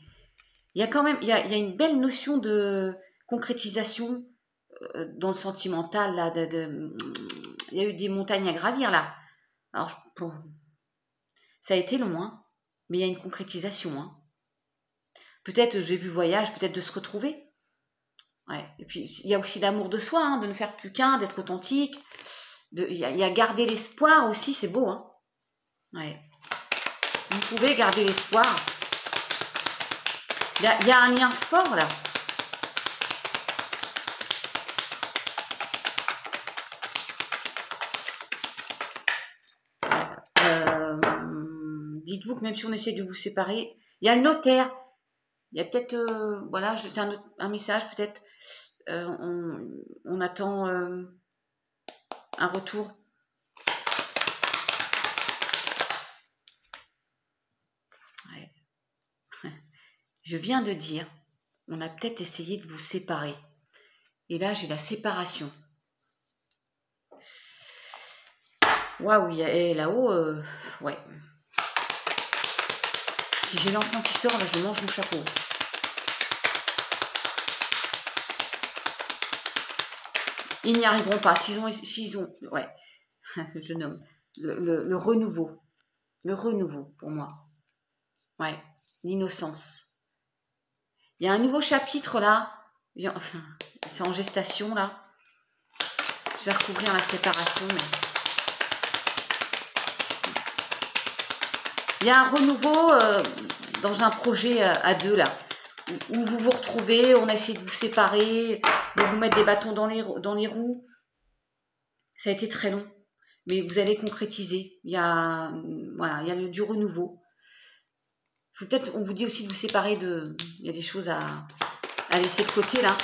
il y a quand même, il y a une belle notion de concrétisation dans le sentimental, là, il y a eu des montagnes à gravir, là. Alors, ça a été long, hein, mais il y a une concrétisation, hein. Peut-être, j'ai vu voyage, peut-être de se retrouver. Ouais. Et puis, il y a aussi l'amour de soi, hein, de ne faire plus qu'un, d'être authentique. Il y a garder l'espoir aussi, c'est beau, hein. Ouais. Vous pouvez garder l'espoir. Il y a un lien fort, là. Dites-vous que même si on essaie de vous séparer, il y a le notaire. Il y a peut-être, voilà, c'est un message, peut-être, on attend un retour. Ouais. Je viens de dire, on a peut-être essayé de vous séparer. Et là, j'ai la séparation. Waouh, et là-haut, ouais. Si j'ai l'enfant qui sort, là, je mange mon chapeau. Ils n'y arriveront pas. S'ils ont, ouais, je nomme le renouveau. Le renouveau, pour moi. Ouais, l'innocence. Il y a un nouveau chapitre, là. Enfin, c'est en gestation, là. Je vais recouvrir la séparation, mais... Il y a un renouveau dans un projet à deux, là. Où vous vous retrouvez, on a essayé de vous séparer, de vous mettre des bâtons dans les roues. Ça a été très long, mais vous allez concrétiser. Il y a, voilà, il y a du renouveau. Peut-être, on vous dit aussi de vous séparer de... Il y a des choses à laisser de côté, là.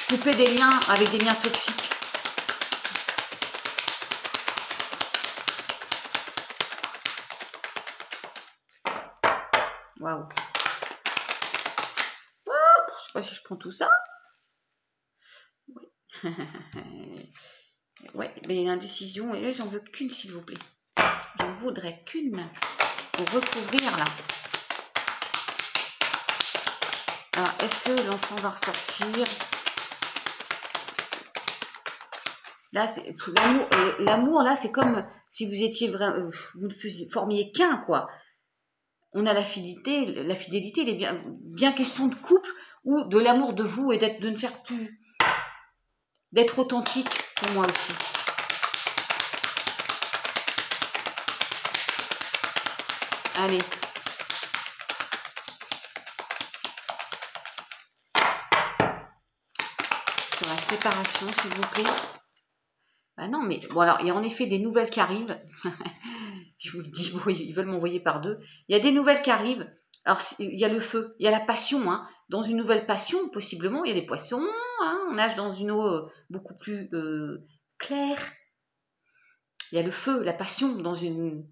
Couper des liens avec des liens toxiques. Waouh. Je sais pas si je prends tout ça. Oui. Ouais, mais l'indécision, et là, j'en veux qu'une, s'il vous plaît. J'en voudrais qu'une pour recouvrir, là. Alors, est-ce que l'enfant va ressortir? Là, c'est l'amour, là, c'est comme si vous étiez vraiment, vous ne formiez qu'un, quoi. on a la fidélité, il est bien question de couple ou de l'amour de vous et de ne faire plus, d'être authentique pour moi aussi. Allez. Sur la séparation, s'il vous plaît. Bah non, mais bon, alors, il y a en effet des nouvelles qui arrivent. Je vous le dis, bon, ils veulent m'envoyer par deux. Il y a des nouvelles qui arrivent. Alors, il y a le feu, il y a la passion. Hein. Dans une nouvelle passion, possiblement, il y a des poissons. Hein. On nage dans une eau beaucoup plus claire. Il y a le feu, la passion dans une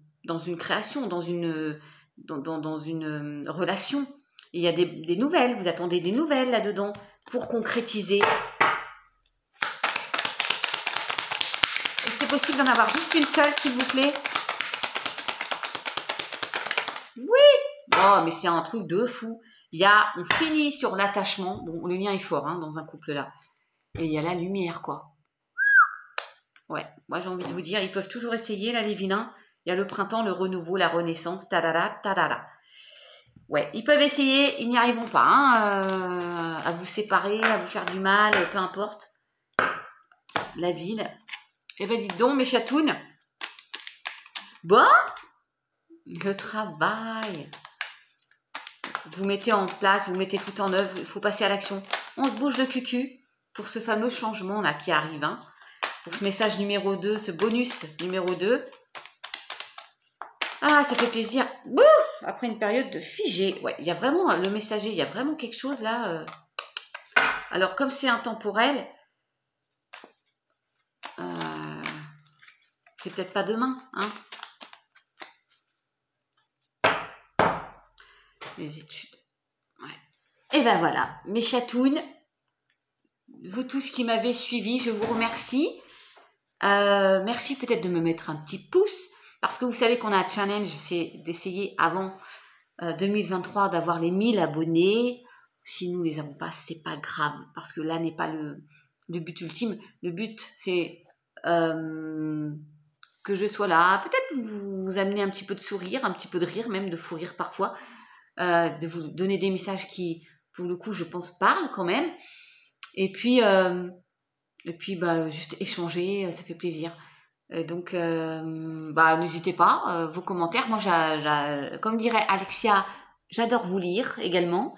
création, dans une relation. Et il y a des nouvelles. Vous attendez des nouvelles là-dedans pour concrétiser. C'est possible d'en avoir juste une seule, s'il vous plaît. Oui. Oh, mais c'est un truc de fou. On finit sur l'attachement. Bon, le lien est fort hein, dans un couple là. Et il y a la lumière, quoi. Ouais, moi j'ai envie de vous dire, ils peuvent toujours essayer, là, les vilains. Il y a le printemps, le renouveau, la renaissance, tadada, tadada. Ouais, ils peuvent essayer, ils n'y arriveront pas, hein, à vous séparer, à vous faire du mal, peu importe. La ville. Eh ben, dites donc, mes chatounes. Bon, le travail. Vous mettez en place, vous mettez tout en œuvre, il faut passer à l'action. On se bouge le cucu pour ce fameux changement là qui arrive, hein. Pour ce message numéro 2, ce bonus numéro 2. Ah, ça fait plaisir. Bouh, après une période de figé. Ouais, il y a vraiment, le messager, il y a vraiment quelque chose là. Alors, comme c'est intemporel, c'est peut-être pas demain, hein. Les études. Ouais. Et ben voilà, mes chatounes, vous tous qui m'avez suivi, je vous remercie. Merci peut-être de me mettre un petit pouce, parce que vous savez qu'on a un challenge, c'est d'essayer avant 2023 d'avoir les 1000 abonnés. Si nous les avons pas, c'est pas grave, parce que là n'est pas le but ultime. Le but, c'est que je sois là, peut-être vous amener un petit peu de sourire, un petit peu de rire, même de fou rire parfois, de vous donner des messages qui, pour le coup, je pense, parlent quand même. Et puis bah, juste échanger, ça fait plaisir. Donc, bah, n'hésitez pas, vos commentaires. Moi, comme dirait Alexia, j'adore vous lire également.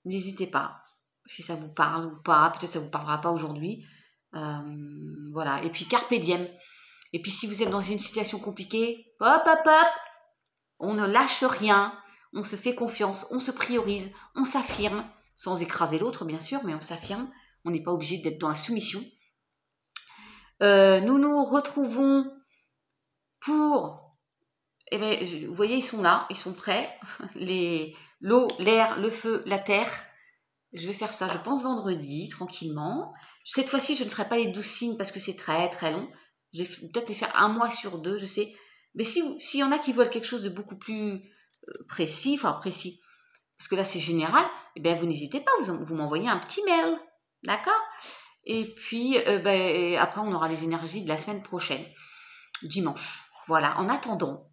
N'hésitez pas, si ça vous parle ou pas. Peut-être ça vous parlera pas aujourd'hui. Voilà. Et puis, carpe diem. Et puis, si vous êtes dans une situation compliquée, hop, hop, hop, on ne lâche rien. On se fait confiance, on se priorise, on s'affirme, sans écraser l'autre, bien sûr, mais on s'affirme. On n'est pas obligé d'être dans la soumission. Nous nous retrouvons pour... Eh bien, vous voyez, ils sont là, ils sont prêts. L'eau, l'air, le feu, la terre. Je vais faire ça, je pense, vendredi, tranquillement. Cette fois-ci, je ne ferai pas les 12 signes parce que c'est très, très long. Je vais peut-être les faire un mois sur 2, je sais. Mais s'il y en a qui veulent quelque chose de beaucoup plus précis, parce que là, c'est général, eh bien, vous n'hésitez pas, vous m'envoyez un petit mail. D'accord ? Et puis, après, on aura les énergies de la semaine prochaine, dimanche. Voilà. En attendant,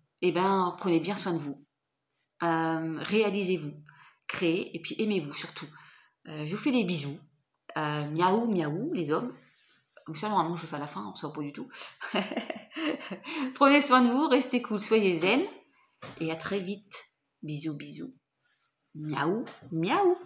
prenez bien soin de vous. Réalisez-vous. Créez et puis aimez-vous surtout. Je vous fais des bisous. Miaou, miaou, les hommes. Comme ça, normalement, je le fais à la fin, ça va pas du tout. Prenez soin de vous, restez cool, soyez zen. Et à très vite. Bisous, bisous. Miaou, miaou.